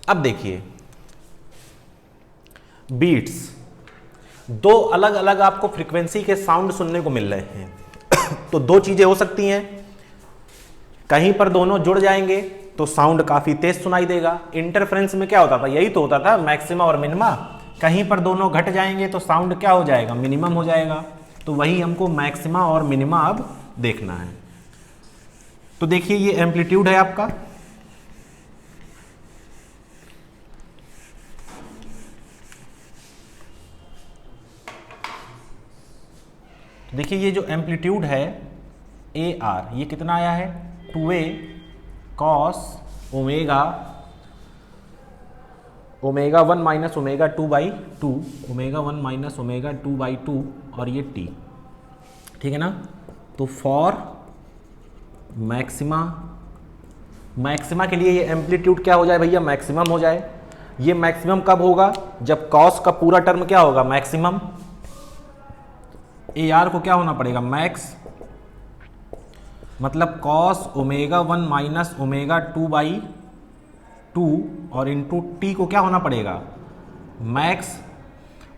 अब देखिए बीट्स, दो अलग अलग आपको फ्रीक्वेंसी के साउंड सुनने को मिल रहे हैं तो दो चीजें हो सकती हैं, कहीं पर दोनों जुड़ जाएंगे तो साउंड काफी तेज सुनाई देगा। इंटरफ्रेंस में क्या होता था, यही तो होता था, मैक्सिमा और मिनिमा। कहीं पर दोनों घट जाएंगे तो साउंड क्या हो जाएगा, मिनिमम हो जाएगा। तो वही हमको मैक्सिमा और मिनिमा अब देखना है। तो देखिए ये एम्पलीट्यूड है आपका, देखिए ये जो एम्पलीट्यूड है ए आर, ये कितना आया है 2a cos omega, omega 1 minus omega 2/2, omega 1 minus omega 2/2 और ये t, ठीक है ना। तो फॉर मैक्सिमा, मैक्सिमा के लिए ये एम्पलीट्यूड क्या हो जाए भैया, मैक्सिमम हो जाए। ये मैक्सिमम कब होगा, जब कॉस का पूरा टर्म क्या होगा, मैक्सिमम। ए आर को क्या होना पड़ेगा, मैक्स, मतलब कॉस ओमेगा 1 माइनस ओमेगा 2/2 और इंटू टी को क्या होना पड़ेगा, मैक्स।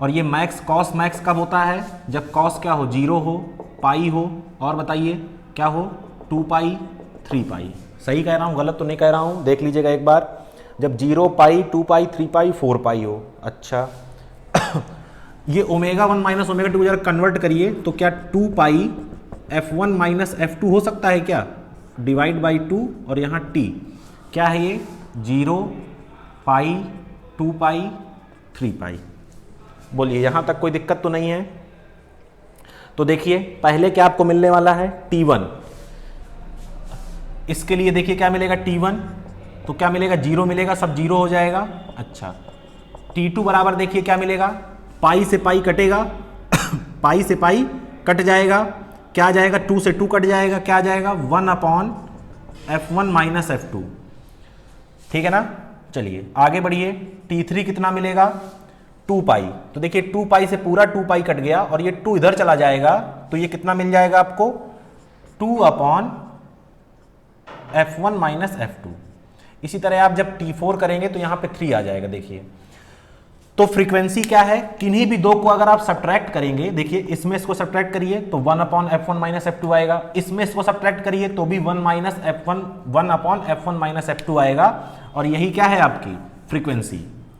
और ये मैक्स कॉस मैक्स कब होता है, जब कॉस क्या हो, 0 हो, पाई हो, और बताइए क्या हो, 2 पाई 3 पाई। सही कह रहा हूँ, गलत तो नहीं कह रहा हूँ, देख लीजिएगा एक बार। जब 0 पाई 2 पाई 3 पाई 4 पाई हो। अच्छा ये ओमेगा 1 माइनस ओमेगा 2 जरा कन्वर्ट करिए तो क्या 2 पाई f1 माइनस f2 हो सकता है क्या, डिवाइड बाई 2 और यहाँ t क्या है, ये 0 पाई 2 पाई 3 पाई। बोलिए यहाँ तक कोई दिक्कत तो नहीं है। तो देखिए पहले क्या आपको मिलने वाला है t1, इसके लिए देखिए क्या मिलेगा t1, तो क्या मिलेगा 0 मिलेगा, सब 0 हो जाएगा। अच्छा t2 बराबर देखिए क्या मिलेगा, पाई से पाई कटेगा पाई से पाई कट जाएगा, क्या आ जाएगा, 2 से 2 कट जाएगा, क्या आ जाएगा 1/f1 माइनस f2, ठीक है ना। चलिए आगे बढ़िए, t3 कितना मिलेगा 2 पाई, तो देखिए 2 पाई से पूरा 2 पाई कट गया और ये 2 इधर चला जाएगा तो ये कितना मिल जाएगा आपको 2/f1 माइनस f2। इसी तरह आप जब t4 करेंगे तो यहां पे 3 आ जाएगा। देखिए तो फ्रीक्वेंसी क्या है, किन्हीं भी दो को अगर आप सब्ट्रैक्ट करेंगे, देखिए इसमें इसको सब्ट्रैक्ट करिए तो 1/f1 माइनस f2 आएगा, इसमें इसको सब्ट्रैक्ट करिए तो भी 1/f1 माइनस f2 आएगा, और यही क्या है आपकी फ्रीक्वेंसी।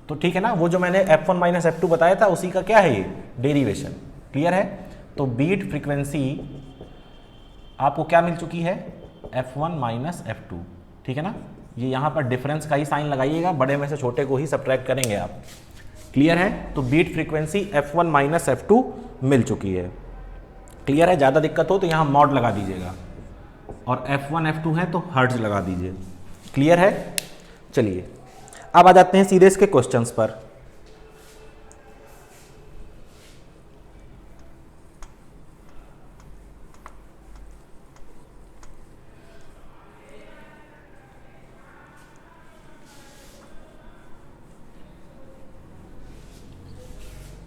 तो ठीक है ना, वो जो मैंने f1 माइनस f2 बताया था उसी का क्या है ये डेरिवेशन। क्लियर है। तो बीट फ्रीक्वेंसी आपको क्या मिल चुकी है, f1 माइनस f2, ठीक है ना। ये यहाँ पर डिफरेंस का ही साइन लगाइएगा, बड़े में से छोटे को ही सब्ट्रैक्ट करेंगे आप। क्लियर है। तो beat frequency f1 minus f2 मिल चुकी है। क्लियर है। ज़्यादा दिक्कत हो तो यहाँ मॉड लगा दीजिएगा, और f1 f2 है तो हर्ट्ज लगा दीजिए। क्लियर है। चलिए अब आ जाते हैं सीधे इसके क्वेश्चंस पर।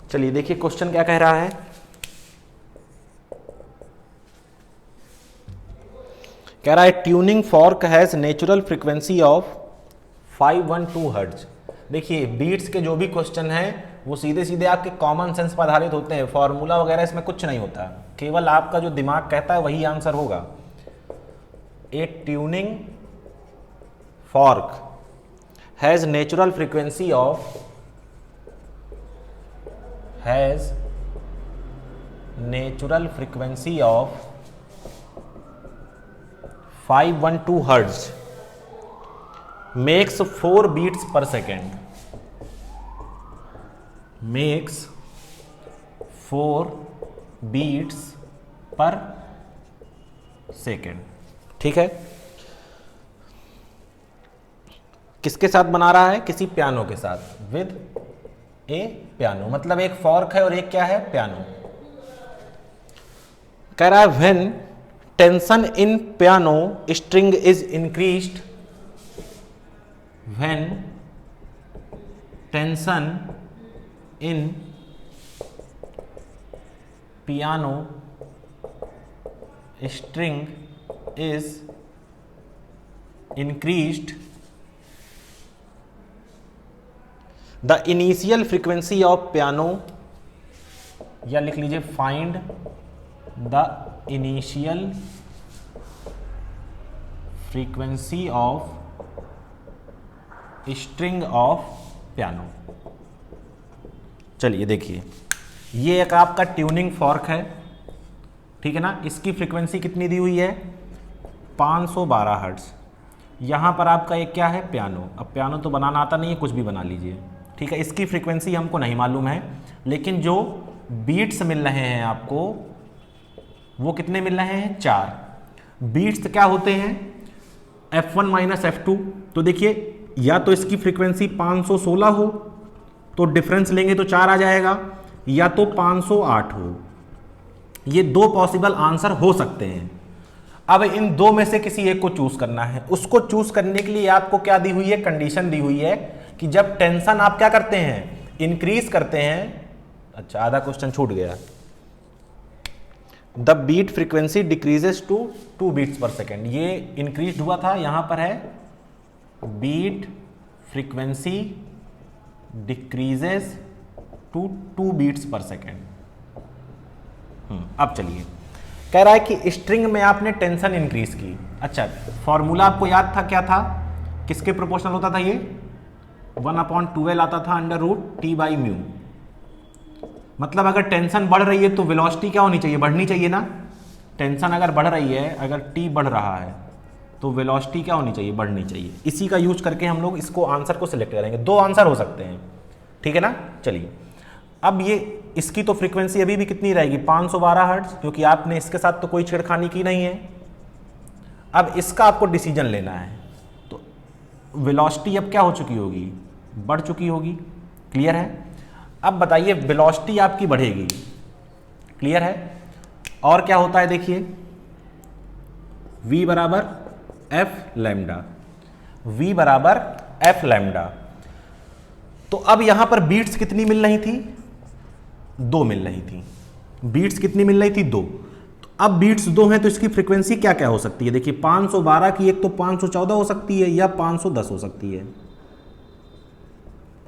चलिए देखिए क्वेश्चन क्या कह रहा है। कह रहा है tuning fork has natural frequency of 512 hertz. देखिए बीट्स के जो भी क्वेश्चन हैं वो सीधे सीधे आपके कॉमन सेंस पर आधारित होते हैं, फॉर्मूला वगैरह इसमें कुछ नहीं होता, केवल आपका जो दिमाग कहता है वही आंसर होगा। A tuning fork has natural frequency of natural frequency of 512 hertz makes 4 beats per second। Makes 4 beats per second. ठीक है, किसके साथ बना रहा है? किसी पियानो के साथ, विद ए पियानो, मतलब एक फॉर्क है और एक क्या है? पियानो। कह रहा है when tension in piano string is increased, when tension in piano string is increased, the initial frequency of piano, या लिख लीजिए find the initial frequency of string of piano. चलिए देखिए, ये एक आपका ट्यूनिंग फॉर्क है, ठीक है ना, इसकी फ्रीक्वेंसी कितनी दी हुई है? 512 हर्ट्ज। यहाँ पर आपका एक क्या है? पियानो। अब पियानो तो बनाना आता नहीं है, कुछ भी बना लीजिए, ठीक है। इसकी फ्रीक्वेंसी हमको नहीं मालूम है, लेकिन जो बीट्स मिल रहे हैं आपको वो कितने मिल रहे हैं? 4 बीट्स। क्या होते हैं? F1 minus F2। तो देखिए, या तो इसकी फ्रीक्वेंसी 516 हो तो डिफरेंस लेंगे तो 4 आ जाएगा, या तो 508 हो। ये दो पॉसिबल आंसर हो सकते हैं। अब इन दो में से किसी एक को चूज करना है। उसको चूज करने के लिए आपको क्या दी हुई है? कंडीशन दी हुई है कि जब टेंशन आप क्या करते हैं? इंक्रीज करते हैं। अच्छा, आधा क्वेश्चन छूट गया। The beat frequency decreases to 2 beats per second. ये इंक्रीज हुआ था, यहां पर है beat frequency decreases to 2 beats per second. अब चलिए, कह रहा है कि स्ट्रिंग में आपने टेंशन इंक्रीज की। अच्छा, फॉर्मूला आपको याद था? क्या था? किसके प्रोपोर्शनल होता था ये? 1/12 आता था √T/μ। मतलब अगर टेंशन बढ़ रही है तो वेलोसिटी क्या होनी चाहिए? बढ़नी चाहिए ना। टेंशन अगर बढ़ रही है, अगर T बढ़ रहा है तो वेलोसिटी क्या होनी चाहिए? बढ़नी चाहिए। इसी का यूज करके हम लोग इसको आंसर को सिलेक्ट करेंगे। दो आंसर हो सकते हैं, ठीक है ना। चलिए, अब ये इसकी तो फ्रीक्वेंसी अभी भी कितनी रहेगी? 512 हर्ट्ज, क्योंकि आपने इसके साथ तो कोई छेड़खानी की नहीं है। अब इसका आपको डिसीजन लेना है, तो वेलोसिटी अब क्या हो चुकी होगी? बढ़ चुकी होगी। क्लियर है? अब बताइए, वेलोसिटी आपकी बढ़ेगी, क्लियर है। और क्या होता है? देखिए, v बराबर एफ लैम्डा, v बराबर एफ लैम्डा। तो अब यहां पर बीट्स कितनी मिल रही थी? 2 मिल रही थी। बीट्स कितनी मिल रही थी? 2। तो अब बीट्स 2 हैं तो इसकी फ्रीक्वेंसी क्या क्या हो सकती है? देखिए, 512 की एक तो 514 हो सकती है या 510 हो सकती है।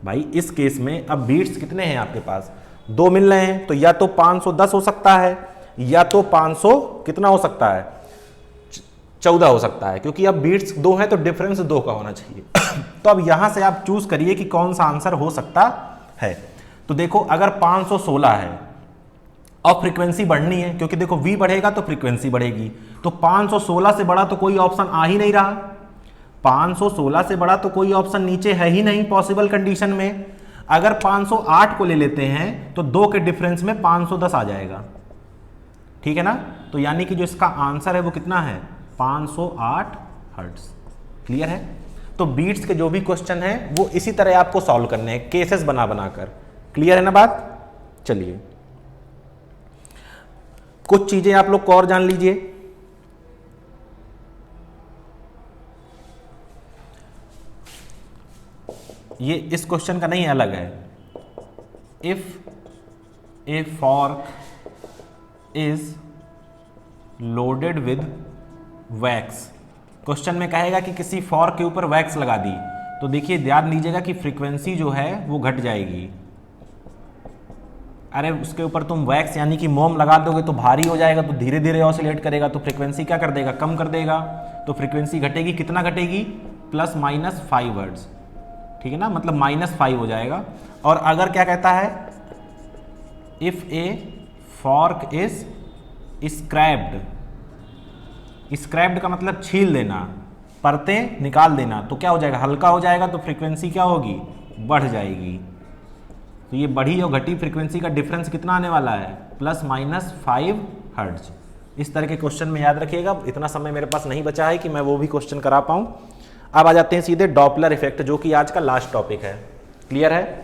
भाई इस केस में अब बीट्स कितने हैं आपके पास? 2 मिल रहे हैं, तो या तो 510 हो सकता है या तो 500 कितना हो सकता है? 14 हो सकता है, क्योंकि अब बीट्स 2 हैं तो डिफरेंस 2 का होना चाहिए। तो अब यहां से आप चूज करिए कि कौन सा आंसर हो सकता है। तो देखो, अगर 516 है और फ्रीक्वेंसी बढ़नी है, क्योंकि देखो v बढ़ेगा तो फ्रीक्वेंसी बढ़ेगी, तो 516 से बड़ा तो कोई ऑप्शन आ ही नहीं रहा। 516 से बड़ा तो कोई ऑप्शन नीचे है ही नहीं पॉसिबल कंडीशन में। अगर 508 को ले लेते हैं तो 2 के डिफरेंस में 510 आ जाएगा, ठीक है ना। तो यानी कि जो इसका आंसर है वो कितना है? 508 हर्ट्ज। क्लियर है? तो बीट्स के जो भी क्वेश्चन है वो इसी तरह आपको सॉल्व करने हैं, केसेस बना बनाकर। क्लियर है ना बात? चलिए, कुछ चीजें आप लोग को और जान लीजिए। ये इस क्वेश्चन का नहीं, अलग है। If A fork is loaded with wax, question में कहेगा कि किसी फॉर्क के ऊपर वैक्स लगा दी, तो देखिए ध्यान दीजिएगा कि फ्रीक्वेंसी जो है वो घट जाएगी। अरे उसके ऊपर तुम वैक्स यानी कि मोम लगा दोगे तो भारी हो जाएगा, तो धीरे धीरे ऑसिलेट करेगा, तो फ्रीक्वेंसी क्या कर देगा? कम कर देगा। तो फ्रीक्वेंसी घटेगी, कितना घटेगी? ±5 हर्ट्ज, ठीक है ना, मतलब -5 हो जाएगा। और अगर क्या कहता है? If A fork is scraped, scraped का मतलब छील देना, परतें निकाल देना, तो क्या हो जाएगा? हल्का हो जाएगा, तो फ्रीक्वेंसी क्या होगी? बढ़ जाएगी। तो ये बढ़ी और घटी फ्रीक्वेंसी का डिफरेंस कितना आने वाला है, ±5 हर्ट्ज। इस तरह के क्वेश्चन में याद रखिएगा। इतना समय मेरे पास नहीं बचा है कि मैं वो भी क्वेश्चन करा पाऊँ। अब आ जाते हैं सीधे डॉपलर इफेक्ट, जो कि आज का लास्ट टॉपिक है। क्लियर है?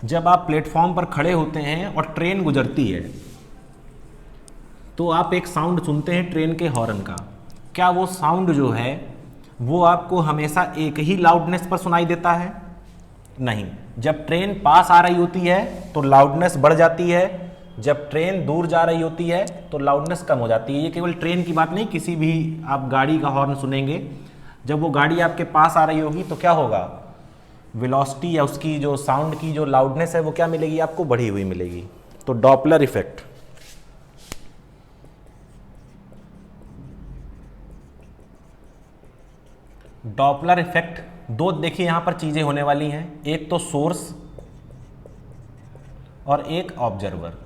जब आप प्लेटफॉर्म पर खड़े होते हैं और ट्रेन गुजरती है तो आप एक साउंड सुनते हैं ट्रेन के हॉर्न का। क्या वो साउंड जो है वो आपको हमेशा एक ही लाउडनेस पर सुनाई देता है? नहीं। जब ट्रेन पास आ रही होती है तो लाउडनेस बढ़ जाती है, जब ट्रेन दूर जा रही होती है तो लाउडनेस कम हो जाती है। ये केवल ट्रेन की बात नहीं, किसी भी आप गाड़ी का हॉर्न सुनेंगे, जब वो गाड़ी आपके पास आ रही होगी तो क्या होगा, वेलोसिटी या उसकी जो साउंड की जो लाउडनेस है वो क्या मिलेगी आपको, बढ़ी हुई मिलेगी। तो डॉपलर इफेक्ट। डॉपलर इफेक्ट दो देखिए यहां पर चीजें होने वाली हैं, एक तो सोर्स और एक ऑब्जर्वर।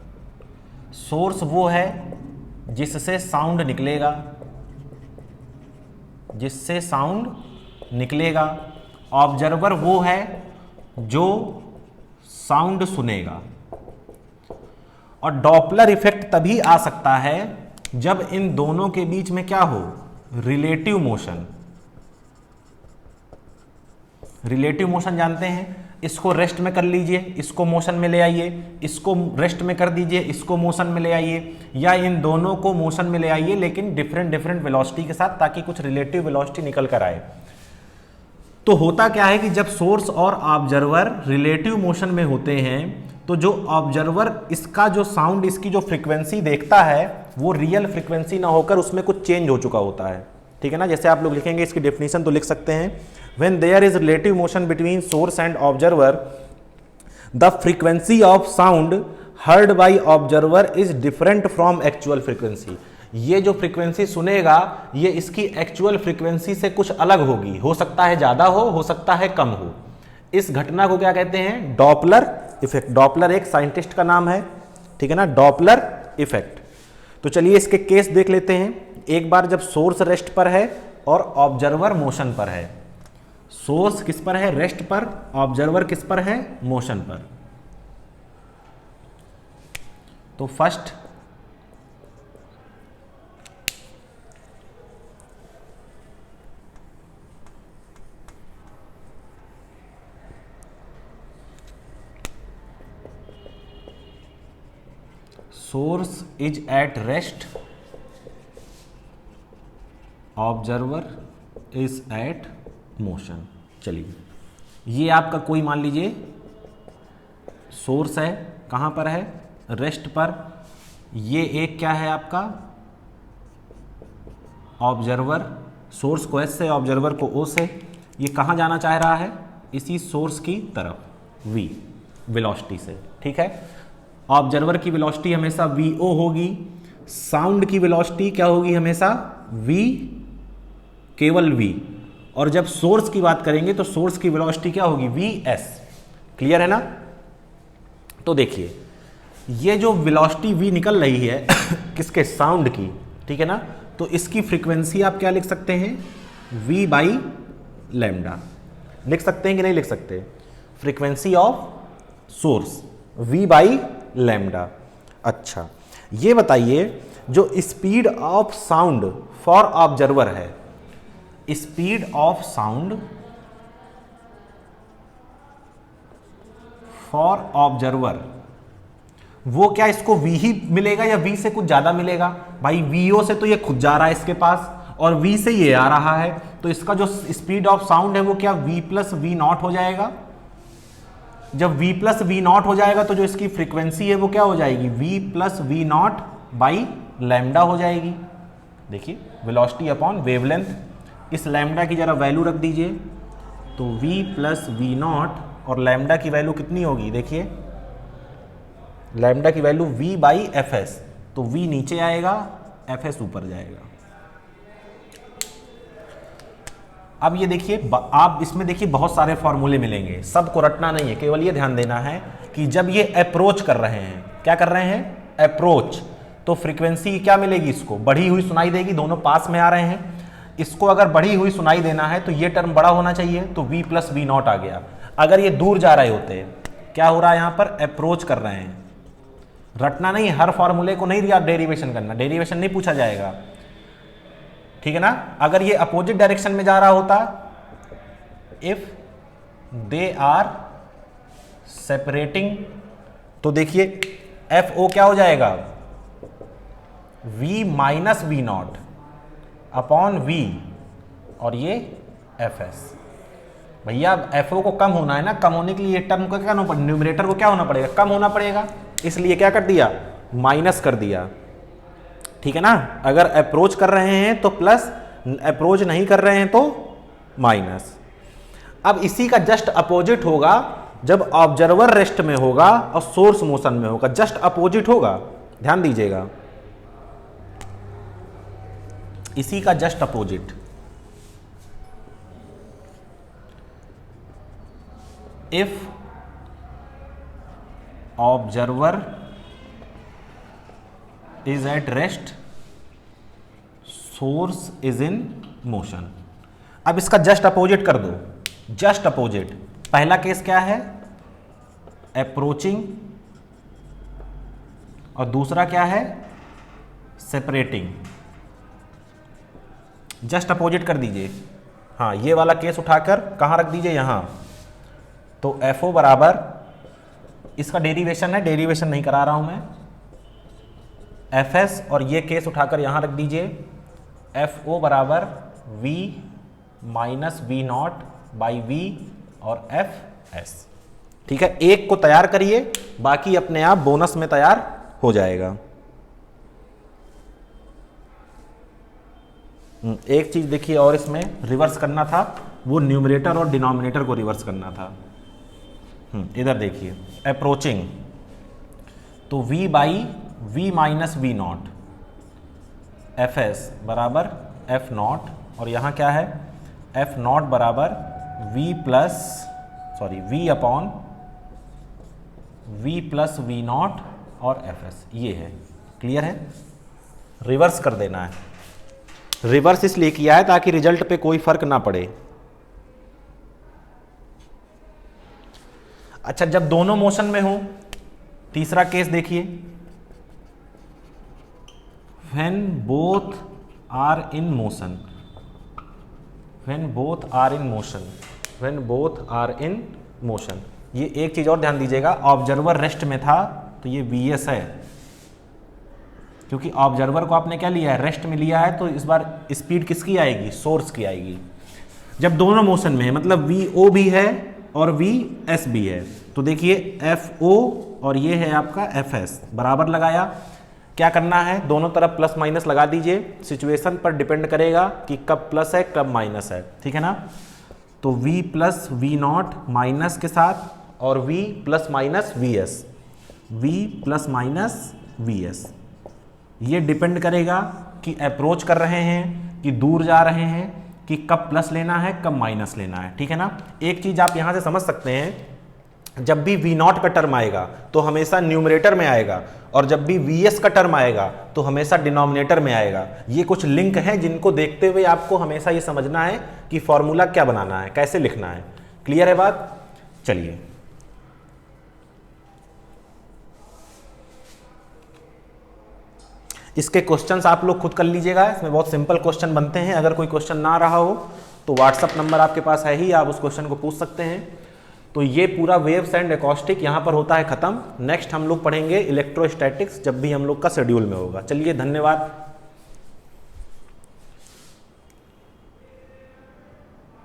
सोर्स वो है जिससे साउंड निकलेगा, जिससे साउंड निकलेगा। ऑब्जर्वर वो है जो साउंड सुनेगा। और डॉपलर इफेक्ट तभी आ सकता है जब इन दोनों के बीच में क्या हो, रिलेटिव मोशन। रिलेटिव मोशन जानते हैं, इसको रेस्ट में कर लीजिए, इसको मोशन में ले आइए, इसको रेस्ट में कर दीजिए, इसको मोशन में ले आइए, या इन दोनों को मोशन में ले आइए लेकिन डिफरेंट डिफरेंट वेलोसिटी के साथ, ताकि कुछ रिलेटिव वेलोसिटी निकल कर आए। तो होता क्या है कि जब सोर्स और ऑब्जर्वर रिलेटिव मोशन में होते हैं तो जो ऑब्जर्वर इसका जो साउंड, इसकी जो फ्रीक्वेंसी देखता है वो रियल फ्रीक्वेंसी ना होकर उसमें कुछ चेंज हो चुका होता है। ठीक है ना? जैसे आप लोग लिखेंगे इसकी डेफिनेशन तो लिख सकते हैं, when there is relative motion between source and observer the frequency of sound heard by observer is different from actual frequency. ये जो फ्रीक्वेंसी सुनेगा ये इसकी एक्चुअल फ्रीक्वेंसी से कुछ अलग होगी, हो सकता है ज्यादा हो सकता है कम हो। इस घटना को क्या कहते हैं, डॉपलर इफेक्ट। डॉपलर एक साइंटिस्ट का नाम है, ठीक है ना, डॉपलर इफेक्ट। तो चलिए इसके केस देख लेते हैं। एक बार जब सोर्स रेस्ट पर है और ऑब्जर्वर मोशन पर है, सोर्स किस पर है, रेस्ट पर, ऑब्जर्वर किस पर है, मोशन पर। तो first source is at rest, observer is at motion. चलिए ये आपका कोई मान लीजिए सोर्स है, कहां पर है, रेस्ट पर। ये एक क्या है आपका, ऑब्जर्वर। सोर्स को एस से, ऑब्जर्वर को ओ से। ये कहां जाना चाह रहा है, इसी सोर्स की तरफ, v वेलोसिटी से। ठीक है, ऑब्जर्वर की वेलोसिटी हमेशा vo होगी, साउंड की वेलोसिटी क्या होगी, हमेशा v, केवल v। और जब सोर्स की बात करेंगे तो सोर्स की वेलोसिटी क्या होगी, vs। क्लियर है ना? तो देखिए ये जो वेलोसिटी v निकल रही है किसके, साउंड की, ठीक है ना, तो इसकी फ्रीक्वेंसी आप क्या लिख सकते हैं, v बाई लैम्डा। लिख सकते हैं कि नहीं लिख सकते, frequency of source v by lambda. अच्छा ये बताइए जो speed of sound for observer है, speed of sound for observer, वो क्या इसको v ही मिलेगा या v से कुछ ज्यादा मिलेगा? भाई vo से तो ये खुद जा रहा है इसके पास और v से ये आ रहा है, तो इसका जो स्पीड ऑफ साउंड है वो क्या v प्लस वी नॉट हो जाएगा। जब v प्लस वी नॉट हो जाएगा तो जो इसकी फ्रीक्वेंसी है वो क्या हो जाएगी, v plus V naught by lambda हो जाएगी। देखिए वेलोसिटी अपॉन वेवलेंथ, इस लैम्डा की जरा वैल्यू रख दीजिए, तो v प्लस वी नॉट और लैम्डा की वैल्यू कितनी होगी, देखिए लैम्डा की value v by F S, तो v नीचे आएगा, एफ एस ऊपर जाएगा। अब ये देखिए, आप इसमें देखिए बहुत सारे फॉर्मूले मिलेंगे, सबको रटना नहीं है, केवल ये ध्यान देना है कि जब ये अप्रोच कर रहे हैं, क्या कर रहे हैं, अप्रोच, तो फ्रीक्वेंसी क्या मिलेगी, इसको बढ़ी हुई सुनाई देगी, दोनों पास में आ रहे हैं। इसको अगर बढ़ी हुई सुनाई देना है तो ये टर्म बड़ा होना चाहिए, तो v प्लस वी नॉट आ गया। अगर ये दूर जा रहे होते, क्या हो रहा है, यहां पर अप्रोच कर रहे हैं। रटना नहीं, हर फॉर्मूले को नहीं डेरिवेशन करना, डेरिवेशन नहीं पूछा जाएगा, ठीक है ना। अगर ये अपोजिट डायरेक्शन में जा रहा होता, इफ दे आर सेपरेटिंग, तो देखिए एफ ओ क्या हो जाएगा, v minus V naught upon v, और ये एफ एस। भैया एफ ओ को कम होना है ना, कम होने के लिए टर्म को क्या होना पड़ेगा, न्यूमरेटर को क्या होना पड़ेगा, कम होना पड़ेगा, इसलिए क्या कर दिया, माइनस कर दिया, ठीक है ना। अगर अप्रोच कर रहे हैं तो प्लस, अप्रोच नहीं कर रहे हैं तो माइनस। अब इसी का जस्ट अपोजिट होगा जब ऑब्जर्वर रेस्ट में होगा और सोर्स मोशन में होगा, जस्ट अपोजिट होगा, ध्यान दीजिएगा, इसी का just opposite. If observer is at rest, source is in motion. अब इसका जस्ट अपोजिट कर दो, जस्ट अपोजिट। पहला केस क्या है, अप्रोचिंग, और दूसरा क्या है, सेपरेटिंग। जस्ट अपोजिट कर दीजिए, हाँ ये वाला केस उठाकर कहाँ रख दीजिए, यहाँ। तो एफ ओ बराबर, इसका डेरिवेशन है, डेरिवेशन नहीं करा रहा हूं मैं, एफ एस, और ये केस उठाकर यहां रख दीजिए, एफ ओ बराबर V minus V naught by V और एफ एस, ठीक है। एक को तैयार करिए, बाकी अपने आप बोनस में तैयार हो जाएगा। एक चीज देखिए और इसमें रिवर्स करना था, वो न्यूमरेटर और डिनोमिनेटर को रिवर्स करना था। इधर देखिए, अप्रोचिंग, तो v by V minus V naught, F S बराबर एफ नॉट, और यहाँ क्या है, एफ नॉट बराबर v plus, sorry v upon v plus V naught और एफ एस, ये है। क्लियर है, रिवर्स कर देना है। रिवर्स इसलिए किया है ताकि रिजल्ट पे कोई फर्क ना पड़े। अच्छा, जब दोनों मोशन में हो, तीसरा केस देखिए, when both are in motion, when both are in motion, when both are in motion. ये एक चीज और ध्यान दीजिएगा, ऑब्जर्वर रेस्ट में था तो ये वीएस है, क्योंकि ऑब्जर्वर को आपने क्या लिया है, रेस्ट में लिया है, तो इस बार स्पीड किसकी आएगी, सोर्स की आएगी। जब दोनों मोशन में है, मतलब वी ओ भी है और वी एस भी है, तो देखिए एफ ओ और ये है आपका एफ एस, बराबर लगाया। क्या करना है, दोनों तरफ प्लस माइनस लगा दीजिए, सिचुएशन पर डिपेंड करेगा कि कब प्लस है कब माइनस है, ठीक है ना। तो v plus V naught minus के साथ, और v plus minus V S, v plus minus V S, ये डिपेंड करेगा कि अप्रोच कर रहे हैं कि दूर जा रहे हैं, कि कब प्लस लेना है कब माइनस लेना है, ठीक है ना। एक चीज आप यहां से समझ सकते हैं, जब भी v नॉट का टर्म आएगा तो हमेशा न्यूमरेटर में आएगा, और जब भी vs का टर्म आएगा तो हमेशा डिनोमिनेटर में आएगा। ये कुछ लिंक हैं जिनको देखते हुए आपको हमेशा ये समझना है कि फॉर्मूला क्या बनाना है, कैसे लिखना है। क्लियर है बात, चलिए। इसके क्वेश्चंस आप लोग खुद कर लीजिएगा, इसमें बहुत सिंपल क्वेश्चन बनते हैं। अगर कोई क्वेश्चन ना रहा हो तो व्हाट्सअप नंबर आपके पास है ही, आप उस क्वेश्चन को पूछ सकते हैं। तो ये पूरा वेव्स एंड एकॉस्टिक यहाँ पर होता है खत्म। नेक्स्ट हम लोग पढ़ेंगे इलेक्ट्रोस्टैटिक्स, जब भी हम लोग का शेड्यूल में होगा। चलिए, धन्यवाद।